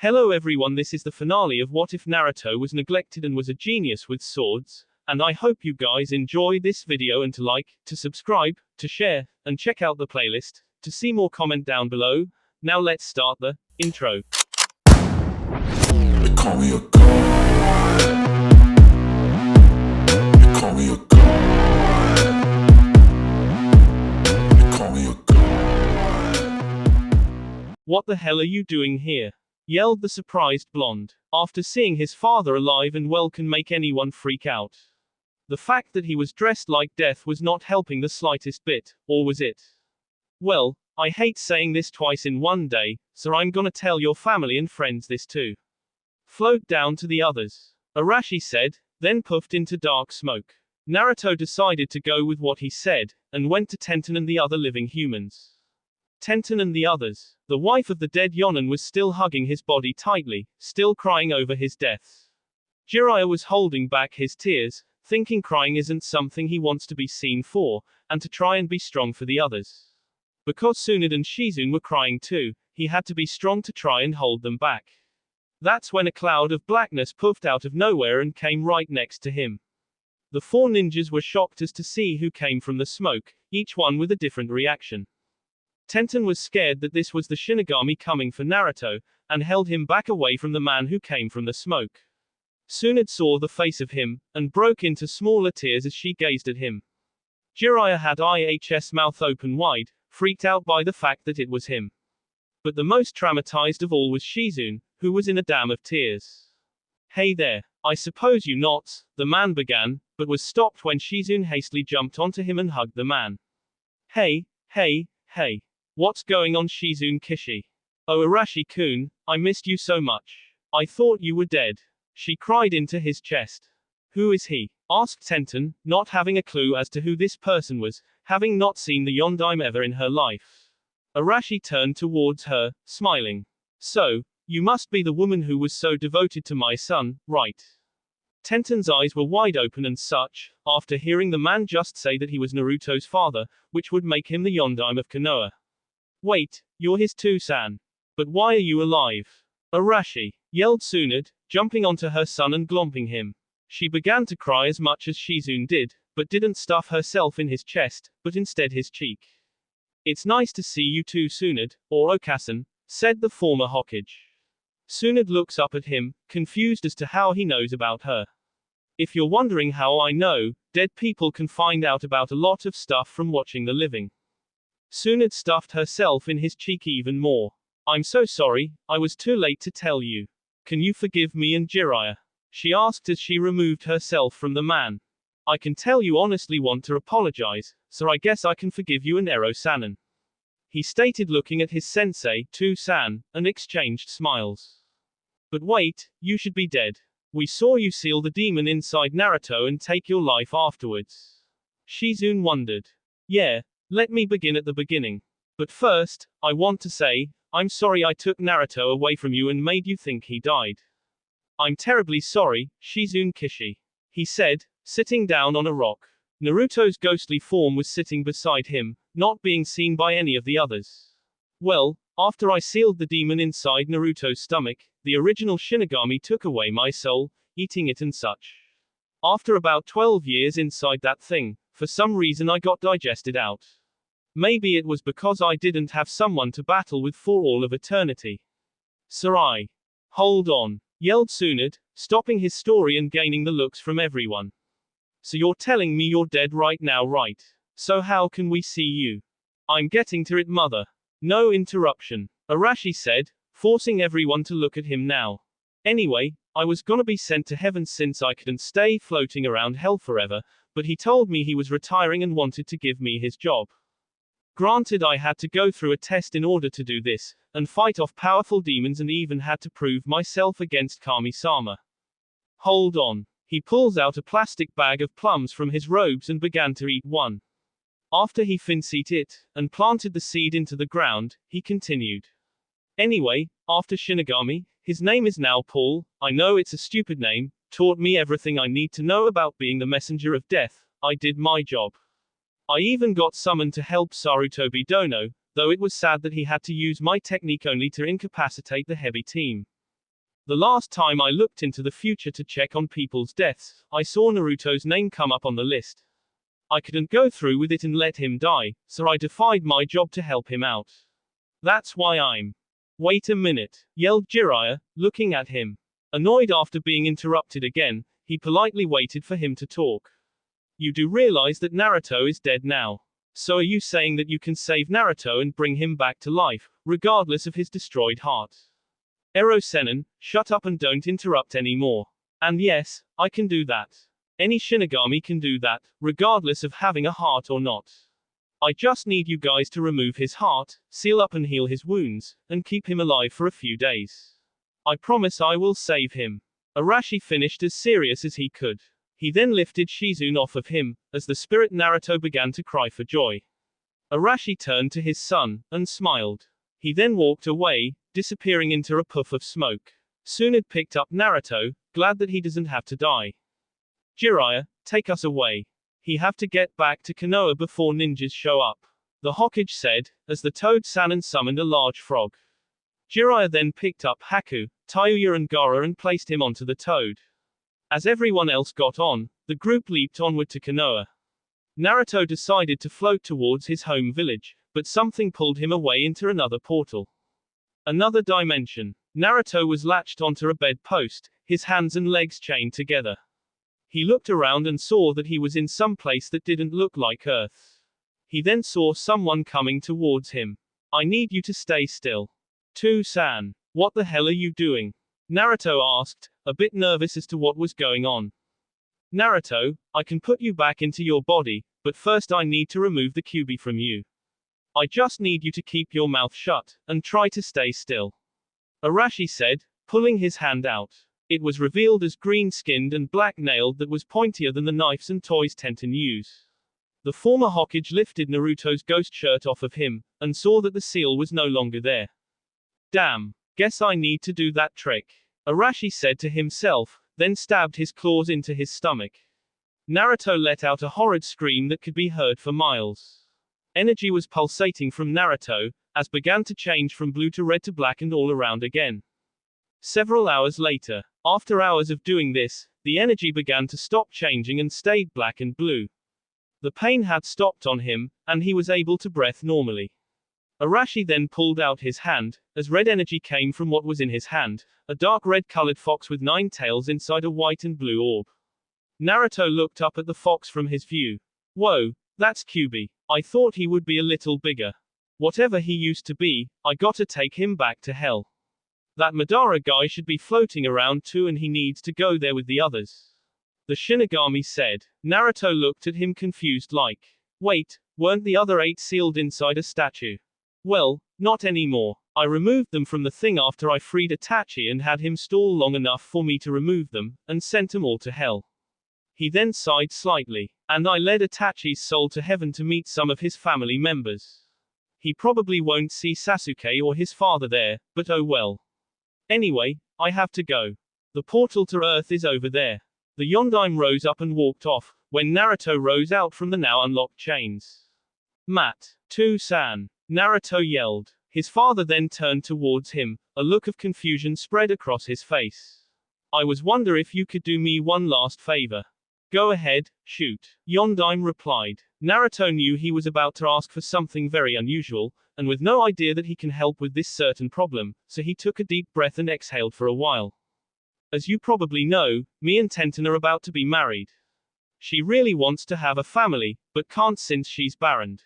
Hello everyone, this is the finale of What If Naruto Was Neglected and Was a Genius with Swords, and I hope you guys enjoy this video and to like, to subscribe, to share, and check out the playlist, to see more comment down below. Now let's start the intro. They call me a god. They call me a god. They call me a god. What the hell are you doing here? Yelled the surprised blonde. After seeing his father alive and well can make anyone freak out. The fact that he was dressed like death was not helping the slightest bit, or was it? Well, I hate saying this twice in one day, so I'm gonna tell your family and friends this too. Float down to the others. Arashi said, then puffed into dark smoke. Naruto decided to go with what he said, and went to Tenten and the other living humans. Tenten and the others. The wife of the dead Yonin was still hugging his body tightly, still crying over his death. Jiraiya was holding back his tears, thinking crying isn't something he wants to be seen for, and to try and be strong for the others. Because Tsunade and Shizune were crying too, he had to be strong to try and hold them back. That's when a cloud of blackness puffed out of nowhere and came right next to him. The four ninjas were shocked as to see who came from the smoke, each one with a different reaction. Tenten was scared that this was the Shinigami coming for Naruto, and held him back away from the man who came from the smoke. Tsunade saw the face of him, and broke into smaller tears as she gazed at him. Jiraiya had his mouth open wide, freaked out by the fact that it was him. But the most traumatized of all was Shizune, who was in a dam of tears. Hey there, I suppose you not, the man began, but was stopped when Shizune hastily jumped onto him and hugged the man. Hey. What's going on, Shizune Kishi? Oh Arashi-kun, I missed you so much. I thought you were dead. She cried into his chest. Who is he? Asked Tenten, not having a clue as to who this person was, having not seen the Yondaime ever in her life. Arashi turned towards her, smiling. So, you must be the woman who was so devoted to my son, right? Tenten's eyes were wide open and such, after hearing the man just say that he was Naruto's father, which would make him the Yondaime of Konoha. Wait, you're his too, San. But why are you alive? Arashi, yelled Tsunade, jumping onto her son and glomping him. She began to cry as much as Shizune did, but didn't stuff herself in his chest, but instead his cheek. It's nice to see you too, Tsunade, or Okasan, said the former Hokage. Tsunade looks up at him, confused as to how he knows about her. If you're wondering how I know, dead people can find out about a lot of stuff from watching the living. Tsunade stuffed herself in his cheek even more. I'm so sorry, I was too late to tell you. Can you forgive me and Jiraiya? She asked as she removed herself from the man. I can tell you honestly want to apologize, so I guess I can forgive you and Ero-sanin. He stated looking at his sensei, Tu-san, and exchanged smiles. But wait, you should be dead. We saw you seal the demon inside Naruto and take your life afterwards. Shizune wondered. Yeah. Let me begin at the beginning. But first, I want to say, I'm sorry I took Naruto away from you and made you think he died. I'm terribly sorry, Shizune Kishi. He said, sitting down on a rock. Naruto's ghostly form was sitting beside him, not being seen by any of the others. Well, after I sealed the demon inside Naruto's stomach, the original Shinigami took away my soul, eating it and such. After about 12 years inside that thing, for some reason I got digested out. Maybe it was because I didn't have someone to battle with for all of eternity. Sarai. Hold on, yelled Tsunade, stopping his story and gaining the looks from everyone. So you're telling me you're dead right now, right? So how can we see you? I'm getting to it, mother. No interruption. Arashi said, forcing everyone to look at him now. Anyway, I was gonna be sent to heaven since I couldn't stay floating around hell forever, but he told me he was retiring and wanted to give me his job. Granted, I had to go through a test in order to do this, and fight off powerful demons and even had to prove myself against Kami-sama. Hold on. He pulls out a plastic bag of plums from his robes and began to eat one. After he finished it, and planted the seed into the ground, he continued. Anyway, after Shinigami, his name is now Paul, I know it's a stupid name, taught me everything I need to know about being the messenger of death, I did my job. I even got summoned to help Sarutobi Dono, though it was sad that he had to use my technique only to incapacitate the heavy team. The last time I looked into the future to check on people's deaths, I saw Naruto's name come up on the list. I couldn't go through with it and let him die, so I defied my job to help him out. That's why I'm. Wait a minute, yelled Jiraiya, looking at him. Annoyed after being interrupted again, he politely waited for him to talk. You do realize that Naruto is dead now. So are you saying that you can save Naruto and bring him back to life, regardless of his destroyed heart? Ero-Sennin, shut up and don't interrupt anymore. And yes, I can do that. Any Shinigami can do that, regardless of having a heart or not. I just need you guys to remove his heart, seal up and heal his wounds, and keep him alive for a few days. I promise I will save him. Arashi finished as serious as he could. He then lifted Shizune off of him, as the spirit Naruto began to cry for joy. Arashi turned to his son, and smiled. He then walked away, disappearing into a puff of smoke. Soon had picked up Naruto, glad that he doesn't have to die. Jiraiya, take us away. He have to get back to Konoha before ninjas show up. The Hokage said, as the Toad-Sannin summoned a large frog. Jiraiya then picked up Haku, Tayuya and Gaara and placed him onto the toad. As everyone else got on, the group leaped onward to Konoha. Naruto decided to float towards his home village, but something pulled him away into another portal. Another dimension. Naruto was latched onto a bedpost, his hands and legs chained together. He looked around and saw that he was in some place that didn't look like Earth. He then saw someone coming towards him. I need you to stay still. To-san. What the hell are you doing? Naruto asked, a bit nervous as to what was going on. Naruto, I can put you back into your body, but first I need to remove the Kyuubi from you. I just need you to keep your mouth shut, and try to stay still. Arashi said, pulling his hand out. It was revealed as green-skinned and black-nailed that was pointier than the knives and toys Tenten use. The former Hokage lifted Naruto's ghost shirt off of him, and saw that the seal was no longer there. Damn. Guess I need to do that trick. Arashi said to himself, then stabbed his claws into his stomach. Naruto let out a horrid scream that could be heard for miles. Energy was pulsating from Naruto, as began to change from blue to red to black and all around again. Several hours later, after hours of doing this, the energy began to stop changing and stayed black and blue. The pain had stopped on him, and he was able to breathe normally. Arashi then pulled out his hand, as red energy came from what was in his hand, a dark red-colored fox with 9 tails inside a white and blue orb. Naruto looked up at the fox from his view. Whoa, that's Kyuubi. I thought he would be a little bigger. Whatever he used to be, I gotta take him back to hell. That Madara guy should be floating around too and he needs to go there with the others. The Shinigami said. Naruto looked at him confused like. Wait, weren't the other 8 sealed inside a statue? Well, not anymore. I removed them from the thing after I freed Itachi and had him stall long enough for me to remove them, and sent them all to hell. He then sighed slightly. And I led Itachi's soul to heaven to meet some of his family members. He probably won't see Sasuke or his father there, but oh well. Anyway, I have to go. The portal to Earth is over there. The Yondaime rose up and walked off, when Naruto rose out from the now unlocked chains. Matt. To-san. Naruto yelled. His father then turned towards him, a look of confusion spread across his face. I was wonder if you could do me one last favor. Go ahead, shoot. Yondaime replied. Naruto knew he was about to ask for something very unusual, and with no idea that he can help with this certain problem, so he took a deep breath and exhaled for a while. As you probably know, me and Tenten are about to be married. She really wants to have a family, but can't since she's barren.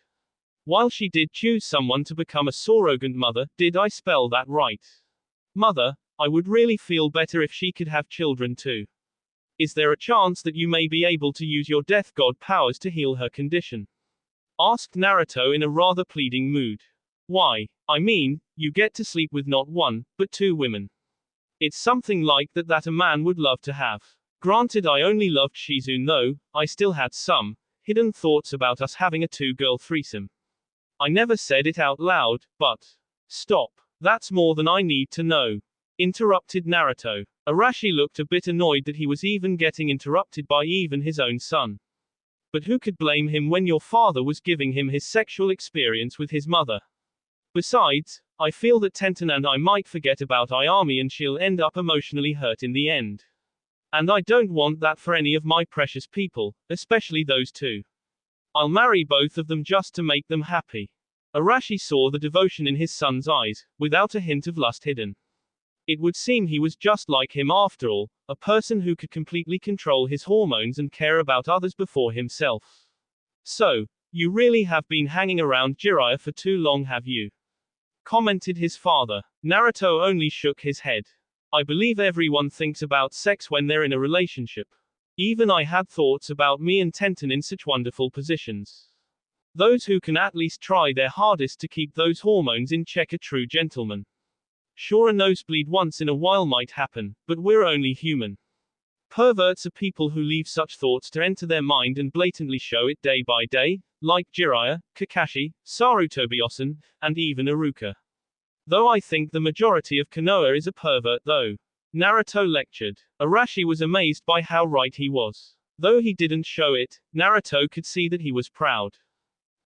While she did choose someone to become a surrogate mother, did I spell that right? Mother, I would really feel better if she could have children too. Is there a chance that you may be able to use your death god powers to heal her condition? Asked Naruto in a rather pleading mood. Why, I mean, you get to sleep with not 1, but 2 women. It's something like that a man would love to have. Granted I only loved Shizune though, I still had some hidden thoughts about us having a 2-girl threesome. I never said it out loud, but... Stop. That's more than I need to know. Interrupted Naruto. Arashi looked a bit annoyed that he was even getting interrupted by even his own son. But who could blame him when your father was giving him his sexual experience with his mother? Besides, I feel that Tenten and I might forget about Ayami and she'll end up emotionally hurt in the end. And I don't want that for any of my precious people, especially those two. I'll marry both of them just to make them happy. Arashi saw the devotion in his son's eyes, without a hint of lust hidden. It would seem he was just like him after all, a person who could completely control his hormones and care about others before himself. So, you really have been hanging around Jiraiya for too long, have you? Commented his father. Naruto only shook his head. I believe everyone thinks about sex when they're in a relationship. Even I had thoughts about me and Tenten in such wonderful positions. Those who can at least try their hardest to keep those hormones in check are true gentlemen. Sure, a nosebleed once in a while might happen, but we're only human. Perverts are people who leave such thoughts to enter their mind and blatantly show it day by day, like Jiraiya, Kakashi, Sarutobi-Osen, and even Iruka. Though I think the majority of Konoha is a pervert though. Naruto lectured. Arashi was amazed by how right he was. Though he didn't show it, Naruto could see that he was proud.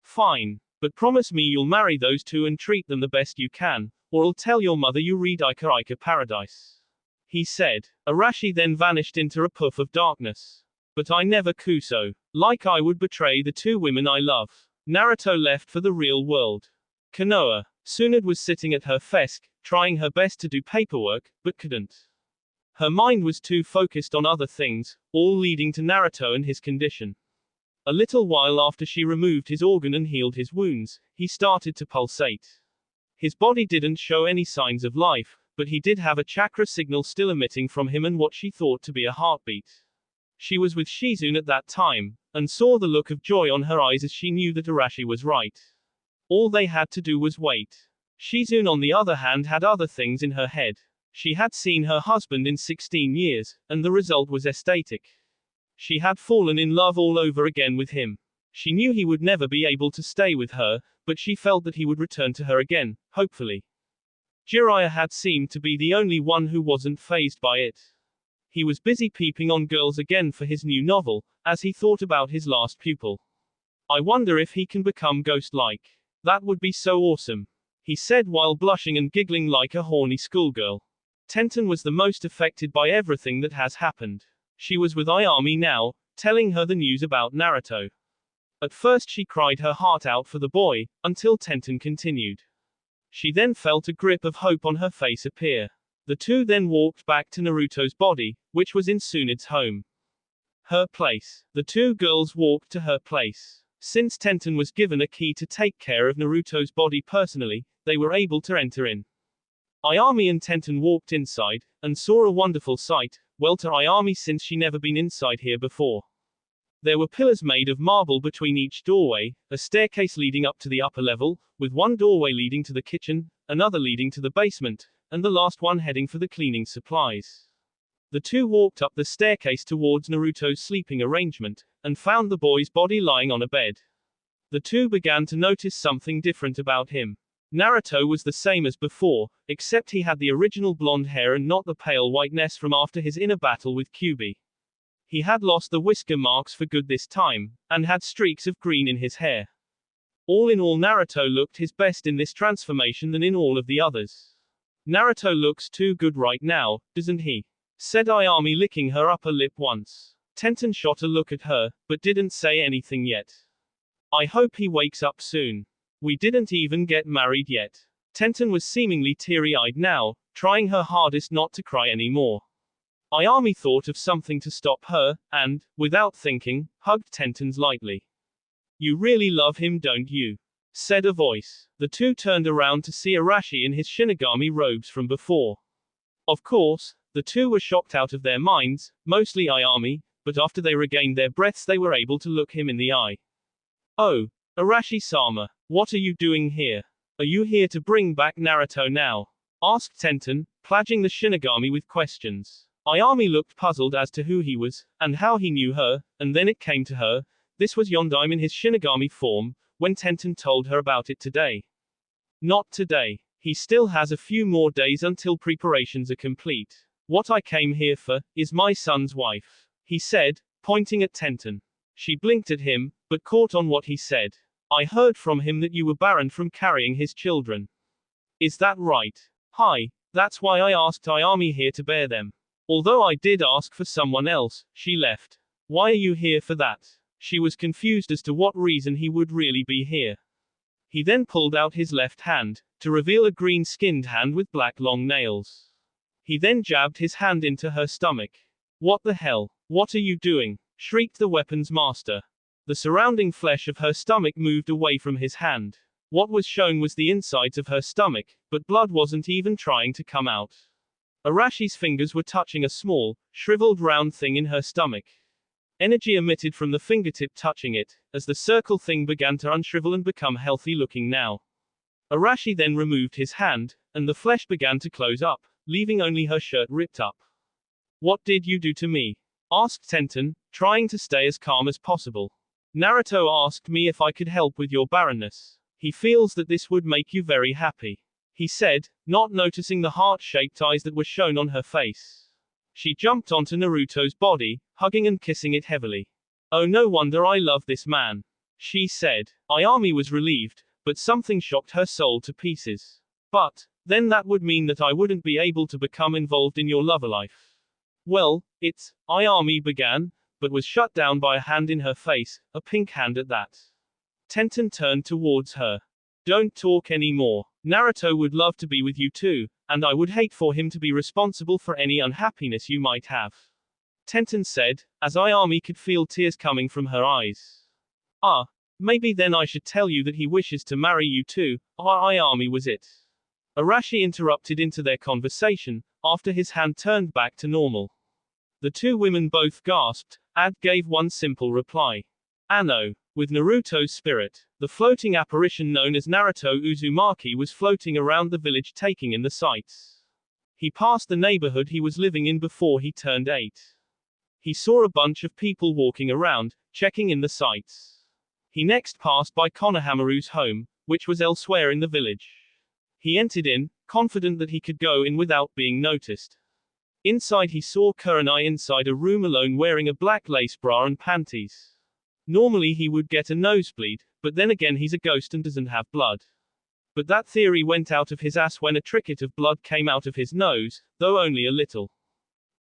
Fine. But promise me you'll marry those two and treat them the best you can, or I'll tell your mother you read Ika Ika Paradise. He said. Arashi then vanished into a puff of darkness. But I never Kuso. Like I would betray the two women I love. Naruto left for the real world. Konoha. Tsunade was sitting at her desk, trying her best to do paperwork, but couldn't. Her mind was too focused on other things, all leading to Naruto and his condition. A little while after she removed his organ and healed his wounds, he started to pulsate. His body didn't show any signs of life, but he did have a chakra signal still emitting from him and what she thought to be a heartbeat. She was with Shizune at that time, and saw the look of joy on her eyes as she knew that Arashi was right. All they had to do was wait. Shizune on the other hand had other things in her head. She had seen her husband in 16 years, and the result was ecstatic. She had fallen in love all over again with him. She knew he would never be able to stay with her, but she felt that he would return to her again, hopefully. Jiraiya had seemed to be the only one who wasn't fazed by it. He was busy peeping on girls again for his new novel, as he thought about his last pupil. I wonder if he can become ghost-like. That would be so awesome. He said while blushing and giggling like a horny schoolgirl. Tenten was the most affected by everything that has happened. She was with Ayami now, telling her the news about Naruto. At first she cried her heart out for the boy, until Tenten continued. She then felt a grip of hope on her face appear. The two then walked back to Naruto's body, which was in Tsunade's home. Her place. The two girls walked to her place. Since Tenten was given a key to take care of Naruto's body personally, they were able to enter in. Ayami and Tenten walked inside, and saw a wonderful sight, well to Ayami since she never been inside here before. There were pillars made of marble between each doorway, a staircase leading up to the upper level, with one doorway leading to the kitchen, another leading to the basement, and the last one heading for the cleaning supplies. The two walked up the staircase towards Naruto's sleeping arrangement, and found the boy's body lying on a bed. The two began to notice something different about him. Naruto was the same as before, except he had the original blonde hair and not the pale whiteness from after his inner battle with Kyuubi. He had lost the whisker marks for good this time, and had streaks of green in his hair. All in all, Naruto looked his best in this transformation than in all of the others. Naruto looks too good right now, doesn't he? Said Ayami, licking her upper lip once. Tenten shot a look at her, but didn't say anything yet. I hope he wakes up soon. We didn't even get married yet. Tenten was seemingly teary-eyed now, trying her hardest not to cry anymore. Ayami thought of something to stop her, and, without thinking, hugged Tenten lightly. You really love him, don't you? Said a voice. The two turned around to see Arashi in his Shinigami robes from before. Of course, the two were shocked out of their minds, mostly Ayami, but after they regained their breaths they were able to look him in the eye. Oh, Arashi-sama, what are you doing here? Are you here to bring back Naruto now? Asked Tenten, plaguing the Shinigami with questions. Ayami looked puzzled as to who he was, and how he knew her, and then it came to her. This was Yondaime in his Shinigami form, when Tenten told her about it today. Not today. He still has a few more days until preparations are complete. What I came here for, is my son's wife. He said, pointing at Tenten. She blinked at him, but caught on what he said. I heard from him that you were barren from carrying his children. Is that right? Hi. That's why I asked Ayami here to bear them. Although I did ask for someone else, she left. Why are you here for that? She was confused as to what reason he would really be here. He then pulled out his left hand, to reveal a green-skinned hand with black long nails. He then jabbed his hand into her stomach. What the hell? What are you doing? Shrieked the weapon's master. The surrounding flesh of her stomach moved away from his hand. What was shown was the insides of her stomach, but blood wasn't even trying to come out. Arashi's fingers were touching a small, shriveled round thing in her stomach. Energy emitted from the fingertip touching it, as the circle thing began to unshrivel and become healthy looking now. Arashi then removed his hand, and the flesh began to close up, leaving only her shirt ripped up. What did you do to me? Asked Tenten, trying to stay as calm as possible. Naruto asked me if I could help with your barrenness. He feels that this would make you very happy. He said, not noticing the heart-shaped eyes that were shown on her face. She jumped onto Naruto's body, hugging and kissing it heavily. Oh, no wonder I love this man. She said. Ayami was relieved, but something shocked her soul to pieces. But, then that would mean that I wouldn't be able to become involved in your lover life. Well, it's, Ayami began, but was shut down by a hand in her face, a pink hand at that. Tenten turned towards her. Don't talk anymore. Naruto would love to be with you too, and I would hate for him to be responsible for any unhappiness you might have. Tenten said, as Ayami could feel tears coming from her eyes. Maybe then I should tell you that he wishes to marry you too. Ayami was it. Arashi interrupted into their conversation, after his hand turned back to normal. The two women both gasped. Ad gave one simple reply. Anno. With Naruto's spirit, the floating apparition known as Naruto Uzumaki was floating around the village taking in the sights. He passed the neighborhood he was living in before he turned 8. He saw a bunch of people walking around, checking in the sights. He next passed by Konohamaru's home, which was elsewhere in the village. He entered in, confident that he could go in without being noticed. Inside he saw Kurenai inside a room alone wearing a black lace bra and panties. Normally he would get a nosebleed, but then again he's a ghost and doesn't have blood. But that theory went out of his ass when a trickle of blood came out of his nose, though only a little.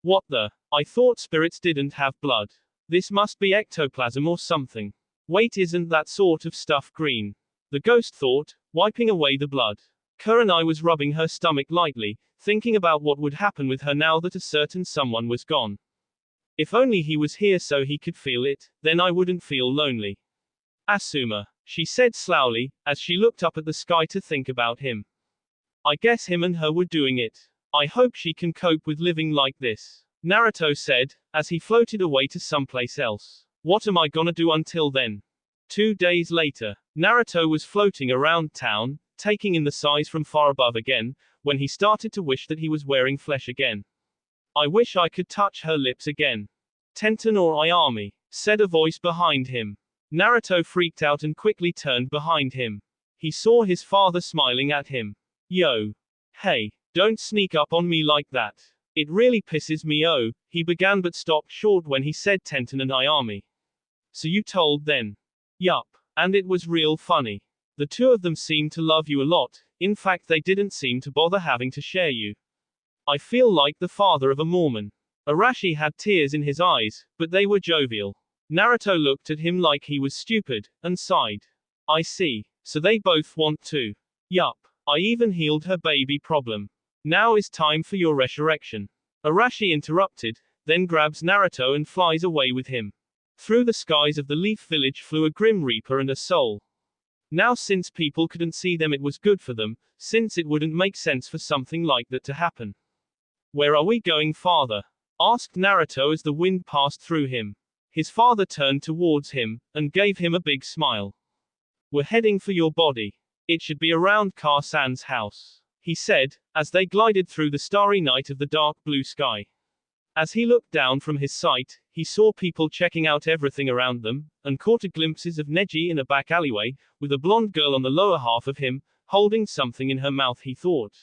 What the? I thought spirits didn't have blood. This must be ectoplasm or something. Wait, isn't that sort of stuff green? The ghost thought, wiping away the blood. Kurenai was rubbing her stomach lightly, thinking about what would happen with her now that a certain someone was gone. If only he was here so he could feel it, then I wouldn't feel lonely. Asuma, she said slowly, as she looked up at the sky to think about him. I guess him and her were doing it. I hope she can cope with living like this. Naruto said, as he floated away to someplace else. What am I gonna do until then? 2 days later, Naruto was floating around town, taking in the sights from far above again, when he started to wish that he was wearing flesh again. I wish I could touch her lips again. Tenten or Ayami, said a voice behind him. Naruto freaked out and quickly turned behind him. He saw his father smiling at him. Yo. Hey, don't sneak up on me like that. It really pisses me off, he began but stopped short when he said Tenten and Ayami. So you told then? Yup. And it was real funny. The two of them seemed to love you a lot, in fact they didn't seem to bother having to share you. I feel like the father of a Mormon. Arashi had tears in his eyes, but they were jovial. Naruto looked at him like he was stupid, and sighed. I see. So they both want to. Yup. I even healed her baby problem. Now is time for your resurrection. Arashi interrupted, then grabs Naruto and flies away with him. Through the skies of the Leaf Village flew a Grim Reaper and a Soul. Now since people couldn't see them it was good for them, since it wouldn't make sense for something like that to happen. Where are we going, father? Asked Naruto as the wind passed through him. His father turned towards him, and gave him a big smile. We're heading for your body. It should be around Car-san's house, he said, as they glided through the starry night of the dark blue sky. As he looked down from his sight, he saw people checking out everything around them, and caught a glimpses of Neji in a back alleyway, with a blonde girl on the lower half of him, holding something in her mouth he thought.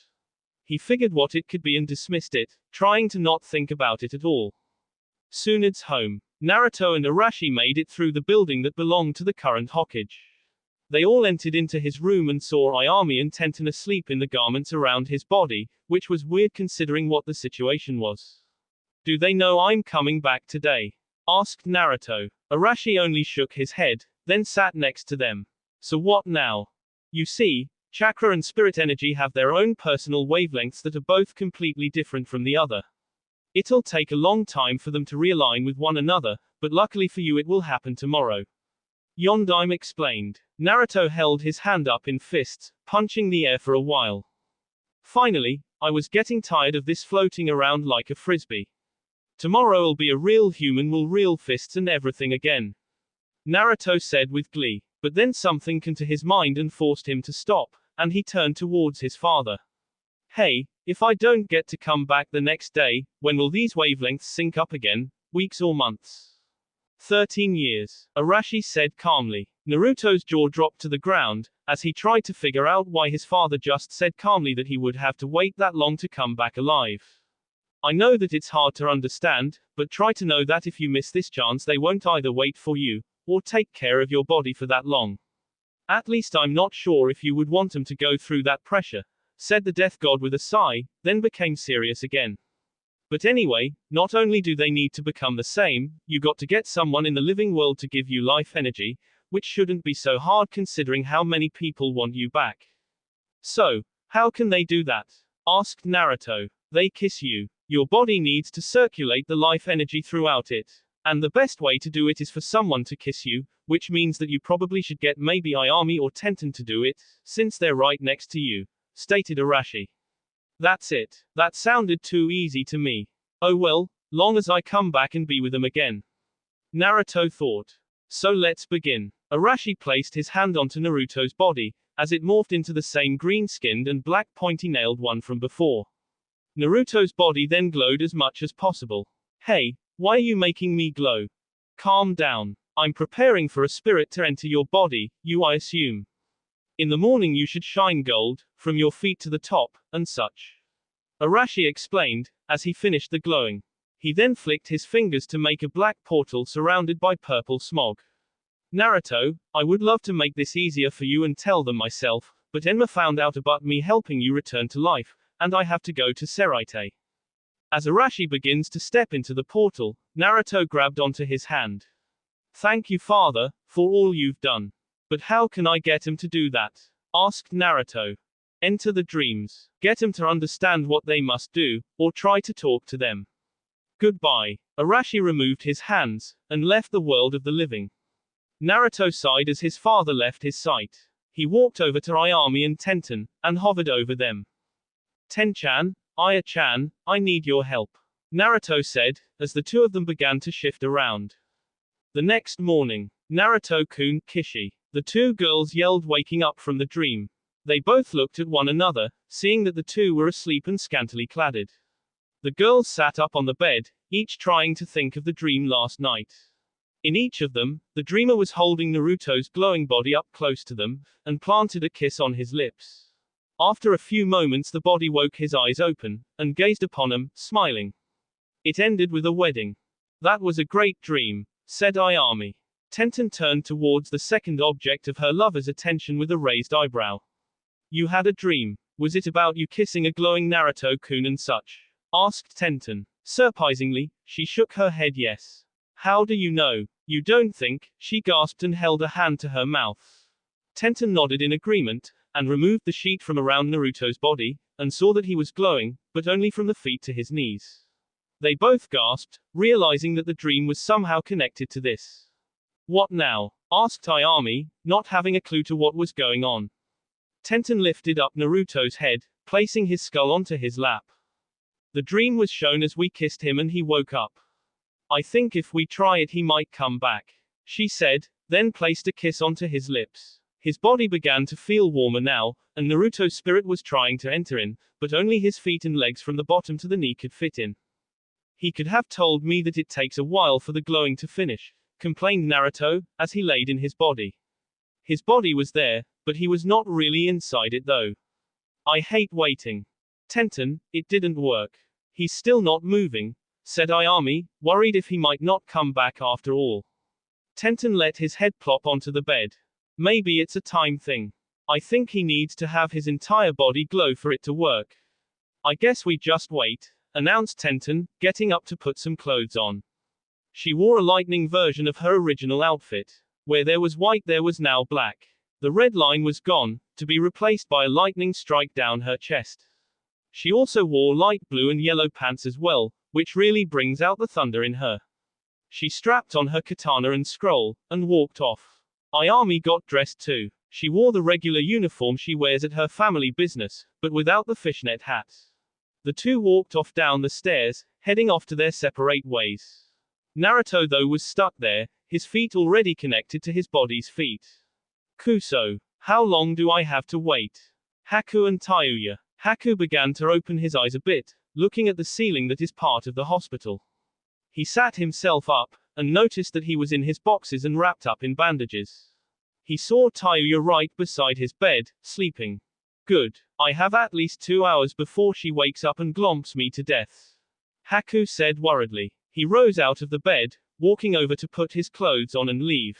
He figured what it could be and dismissed it, trying to not think about it at all. Tsunade's home. Naruto and Arashi made it through the building that belonged to the current Hokage. They all entered into his room and saw Ayami and Tenten asleep in the garments around his body, which was weird considering what the situation was. Do they know I'm coming back today? Asked Naruto. Arashi only shook his head, then sat next to them. So what now? You see, chakra and spirit energy have their own personal wavelengths that are both completely different from the other. It'll take a long time for them to realign with one another, but luckily for you it will happen tomorrow. Yondaime explained. Naruto held his hand up in fists, punching the air for a while. Finally, I was getting tired of this floating around like a frisbee. Tomorrow'll be a real human will real fists and everything again. Naruto said with glee, but then something came to his mind and forced him to stop, and he turned towards his father. Hey, if I don't get to come back the next day, when will these wavelengths sync up again, weeks or months? 13 years, Arashi said calmly. Naruto's jaw dropped to the ground, as he tried to figure out why his father just said calmly that he would have to wait that long to come back alive. I know that it's hard to understand, but try to know that if you miss this chance they won't either wait for you, or take care of your body for that long. At least I'm not sure if you would want them to go through that pressure, said the death god with a sigh, then became serious again. But anyway, not only do they need to become the same, you got to get someone in the living world to give you life energy, which shouldn't be so hard considering how many people want you back. So, how can they do that? Asked Naruto. They kiss you. Your body needs to circulate the life energy throughout it. And the best way to do it is for someone to kiss you, which means that you probably should get maybe Ayami or Tenten to do it, since they're right next to you, stated Arashi. That's it. That sounded too easy to me. Oh well, long as I come back and be with them again. Naruto thought. So let's begin. Arashi placed his hand onto Naruto's body, as it morphed into the same green-skinned and black pointy-nailed one from before. Naruto's body then glowed as much as possible. Hey, why are you making me glow? Calm down. I'm preparing for a spirit to enter your body, I assume. In the morning you should shine gold, from your feet to the top, and such. Arashi explained, as he finished the glowing. He then flicked his fingers to make a black portal surrounded by purple smog. Naruto, I would love to make this easier for you and tell them myself, but Enma found out about me helping you return to life, and I have to go to Reunited. As Arashi begins to step into the portal, Naruto grabbed onto his hand. Thank you, father, for all you've done. But how can I get him to do that? Asked Naruto. Enter the dreams. Get him to understand what they must do, or try to talk to them. Goodbye. Arashi removed his hands, and left the world of the living. Naruto sighed as his father left his sight. He walked over to Ayami and Tenten, and hovered over them. Ten-chan, Aya-chan, I need your help. Naruto said, as the two of them began to shift around. The next morning, Naruto-kun, Kishi. The two girls yelled waking up from the dream. They both looked at one another, seeing that the two were asleep and scantily cladded. The girls sat up on the bed, each trying to think of the dream last night. In each of them, the dreamer was holding Naruto's glowing body up close to them, and planted a kiss on his lips. After a few moments the body woke his eyes open, and gazed upon him, smiling. It ended with a wedding. That was a great dream, said Ayami. Tenten turned towards the second object of her lover's attention with a raised eyebrow. You had a dream. Was it about you kissing a glowing Naruto-kun and such? Asked Tenten. Surprisingly, she shook her head yes. How do you know? You don't think? She gasped and held a hand to her mouth. Tenten nodded in agreement, and removed the sheet from around Naruto's body, and saw that he was glowing, but only from the feet to his knees. They both gasped, realizing that the dream was somehow connected to this. What now? Asked Ayami, not having a clue to what was going on. Tenten lifted up Naruto's head, placing his skull onto his lap. The dream was shown as we kissed him and he woke up. I think if we try it he might come back, she said, then placed a kiss onto his lips. His body began to feel warmer now, and Naruto's spirit was trying to enter in, but only his feet and legs from the bottom to the knee could fit in. He could have told me that it takes a while for the glowing to finish, complained Naruto, as he laid in his body. His body was there, but he was not really inside it though. I hate waiting. Tenten, it didn't work. He's still not moving, said Ayami, worried if he might not come back after all. Tenten let his head plop onto the bed. Maybe it's a time thing. I think he needs to have his entire body glow for it to work. I guess we just wait, announced Tenten, getting up to put some clothes on. She wore a lightning version of her original outfit. Where there was white, there was now black. The red line was gone, to be replaced by a lightning strike down her chest. She also wore light blue and yellow pants as well, which really brings out the thunder in her. She strapped on her katana and scroll, and walked off. Ayami got dressed too. She wore the regular uniform she wears at her family business, but without the fishnet hat. The two walked off down the stairs, heading off to their separate ways. Naruto though was stuck there, his feet already connected to his body's feet. Kuso. How long do I have to wait? Haku and Tayuya. Haku began to open his eyes a bit, looking at the ceiling that is part of the hospital. He sat himself up, and noticed that he was in his boxes and wrapped up in bandages. He saw Tayuya right beside his bed, sleeping. Good. I have at least 2 hours before she wakes up and glomps me to death. Haku said worriedly. He rose out of the bed, walking over to put his clothes on and leave.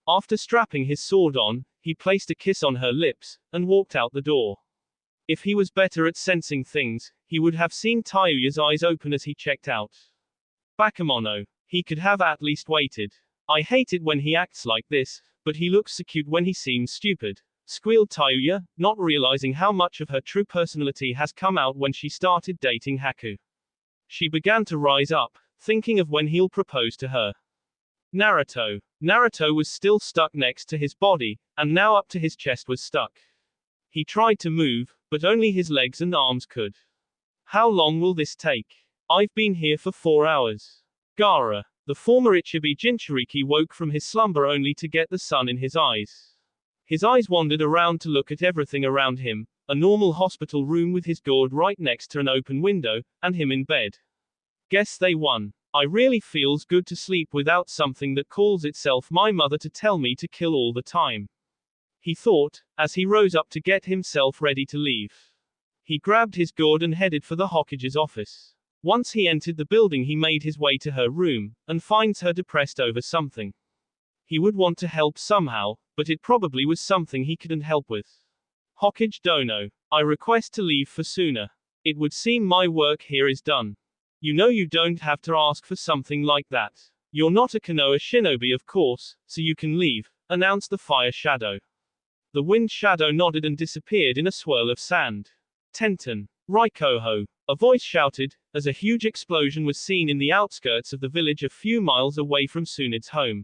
After strapping his sword on, he placed a kiss on her lips, and walked out the door. If he was better at sensing things, he would have seen Tayuya's eyes open as he checked out. Bakemono. He could have at least waited. I hate it when he acts like this, but he looks so cute when he seems stupid, squealed Tayuya, not realizing how much of her true personality has come out when she started dating Haku. She began to rise up, thinking of when he'll propose to her. Naruto. Naruto was still stuck next to his body, and now up to his chest was stuck. He tried to move, but only his legs and arms could. How long will this take? I've been here for 4 hours. Gaara. The former Ichibi Jinchuriki woke from his slumber only to get the sun in his eyes. His eyes wandered around to look at everything around him, a normal hospital room with his gourd right next to an open window, and him in bed. Guess they won. I really feels good to sleep without something that calls itself my mother to tell me to kill all the time. He thought, as he rose up to get himself ready to leave. He grabbed his gourd and headed for the Hokage's office. Once he entered the building, he made his way to her room, and finds her depressed over something. He would want to help somehow, but it probably was something he couldn't help with. Hokage Dono. I request to leave for sooner. It would seem my work here is done. You know you don't have to ask for something like that. You're not a Konoha shinobi of course, so you can leave, announced the fire shadow. The wind shadow nodded and disappeared in a swirl of sand. Tenten. Raikoho. A voice shouted, as a huge explosion was seen in the outskirts of the village a few miles away from Tsunde's home.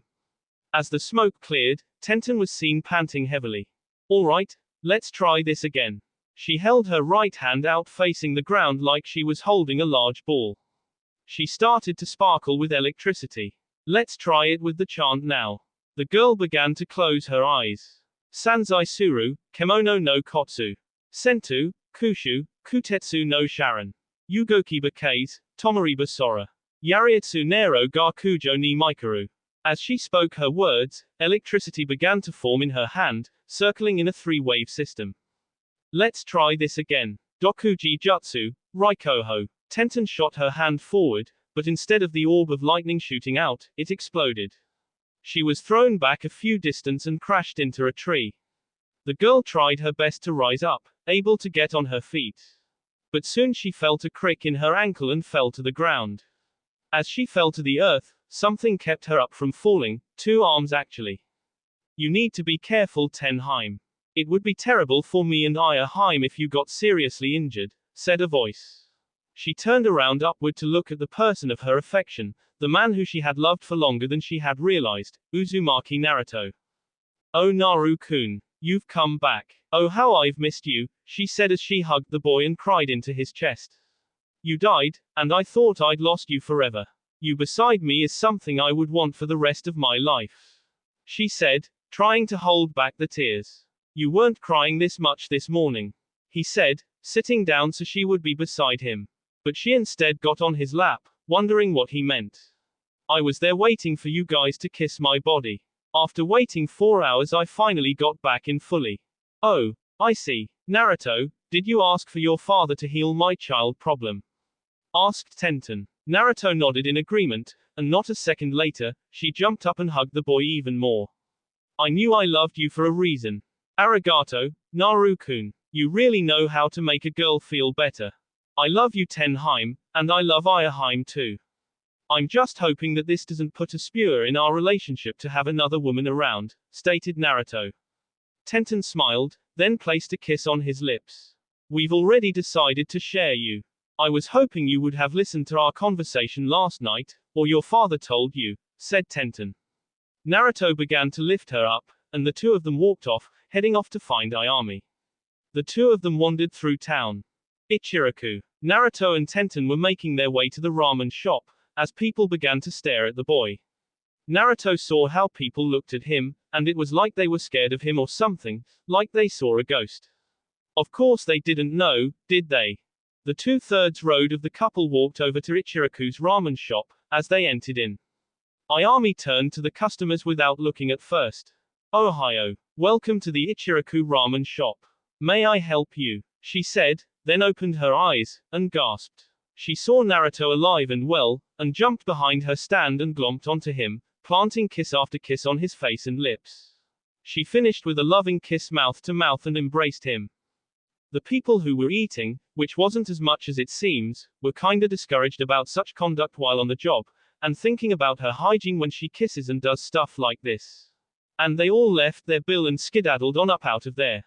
As the smoke cleared, Tenten was seen panting heavily. Alright, let's try this again. She held her right hand out facing the ground like she was holding a large ball. She started to sparkle with electricity. Let's try it with the chant now. The girl began to close her eyes. Sanzai Suru, Kemono no Kotsu. Sentu, Kushu, Kutetsu no Sharon. Yugokiba Kase, Tomariba Sora. Yariatsu Nero ga Kujo ni Mikaru. As she spoke her words, electricity began to form in her hand, circling in a 3-wave system. Let's try this again. Dokuji Jutsu, Raikoho. Tenten shot her hand forward, but instead of the orb of lightning shooting out, it exploded. She was thrown back a few distance and crashed into a tree. The girl tried her best to rise up, able to get on her feet. But soon she felt a crick in her ankle and fell to the ground. As she fell to the earth, something kept her up from falling, 2 arms actually. You need to be careful Tenheim. It would be terrible for me and Heim if you got seriously injured, said a voice. She turned around upward to look at the person of her affection, the man who she had loved for longer than she had realized, Uzumaki Naruto. Oh Naru-kun. You've come back. Oh how I've missed you, she said as she hugged the boy and cried into his chest. You died, and I thought I'd lost you forever. You beside me is something I would want for the rest of my life. She said, trying to hold back the tears. You weren't crying this much this morning. He said, sitting down so she would be beside him. But she instead got on his lap, wondering what he meant. I was there waiting for you guys to kiss my body. After waiting 4 hours I finally got back in fully. Oh, I see. Naruto, did you ask for your father to heal my child problem? Asked Tenten. Naruto nodded in agreement, and not a second later, she jumped up and hugged the boy even more. I knew I loved you for a reason. Arigato, Naru-kun. You really know how to make a girl feel better. I love you Tenheim, and I love Ayaheim too. I'm just hoping that this doesn't put a spur in our relationship to have another woman around, stated Naruto. Tenten smiled, then placed a kiss on his lips. We've already decided to share you. I was hoping you would have listened to our conversation last night, or your father told you, said Tenten. Naruto began to lift her up, and the two of them walked off, heading off to find Ayami. The two of them wandered through town. Ichiraku, Naruto and Tenten were making their way to the ramen shop, as people began to stare at the boy. Naruto saw how people looked at him, and it was like they were scared of him or something, like they saw a ghost. Of course they didn't know, did they? The 2/3 road of the couple walked over to Ichiraku's ramen shop. As they entered in, Ayami turned to the customers without looking at first. Ohio. Welcome to the Ichiraku ramen shop. May I help you? She said, then opened her eyes, and gasped. She saw Naruto alive and well, and jumped behind her stand and glomped onto him, planting kiss after kiss on his face and lips. She finished with a loving kiss mouth to mouth and embraced him. The people who were eating, which wasn't as much as it seems, were kinda discouraged about such conduct while on the job, and thinking about her hygiene when she kisses and does stuff like this. And they all left their bill and skedaddled on up out of there.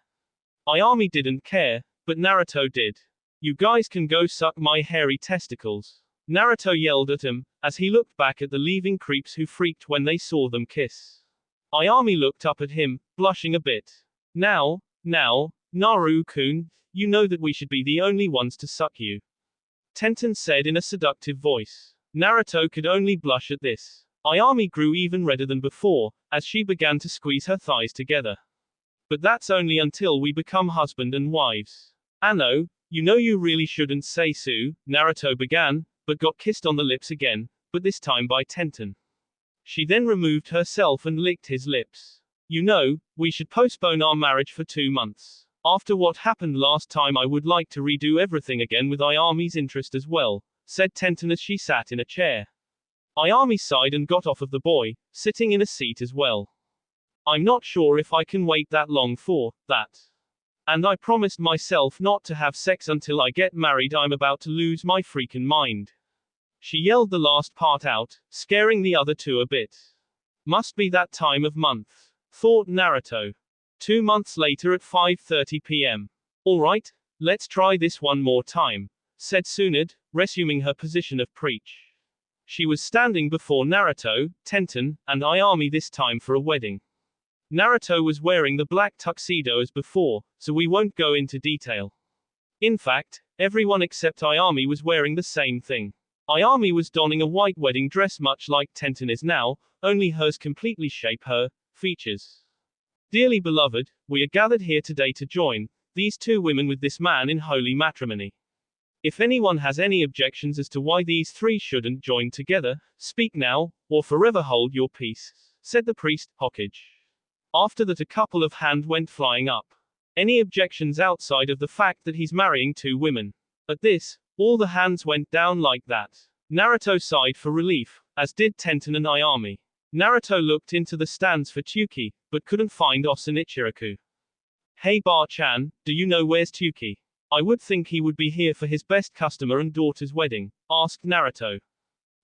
Ayami didn't care, but Naruto did. You guys can go suck my hairy testicles. Naruto yelled at him, as he looked back at the leaving creeps who freaked when they saw them kiss. Ayami looked up at him, blushing a bit. Now, Naru-kun, you know that we should be the only ones to suck you. Tenten said in a seductive voice. Naruto could only blush at this. Ayami grew even redder than before, as she began to squeeze her thighs together. But that's only until we become husband and wives. Ano, you know you really shouldn't say so, Naruto began, but got kissed on the lips again, but this time by Tenten. She then removed herself and licked his lips. You know, we should postpone our marriage for 2 months. After what happened last time I would like to redo everything again with Ayami's interest as well, said Tenten as she sat in a chair. Ayami sighed and got off of the boy, sitting in a seat as well. I'm not sure if I can wait that long for that. And I promised myself not to have sex until I get married. I'm about to lose my freaking mind. She yelled the last part out, scaring the other two a bit. Must be that time of month, thought Naruto. 2 months later at 5:30 p.m. Alright, let's try this one more time, said Tsunade, resuming her position of preach. She was standing before Naruto, Tenten, and Ayami this time for a wedding. Naruto was wearing the black tuxedo as before, so we won't go into detail. In fact, everyone except Ayami was wearing the same thing. Ayami was donning a white wedding dress much like Tenten is now, only hers completely shape her features. Dearly beloved, we are gathered here today to join these two women with this man in holy matrimony. If anyone has any objections as to why these three shouldn't join together, speak now, or forever hold your peace, said the priest, Hokage. After that a couple of hands went flying up. Any objections outside of the fact that he's marrying 2 women? At this, all the hands went down like that. Naruto sighed for relief, as did Tenten and Ayami. Naruto looked into the stands for Tsuki, but couldn't find Osun Ichiraku. Hey Bar-chan, do you know where's Tsuki? I would think he would be here for his best customer and daughter's wedding, asked Naruto.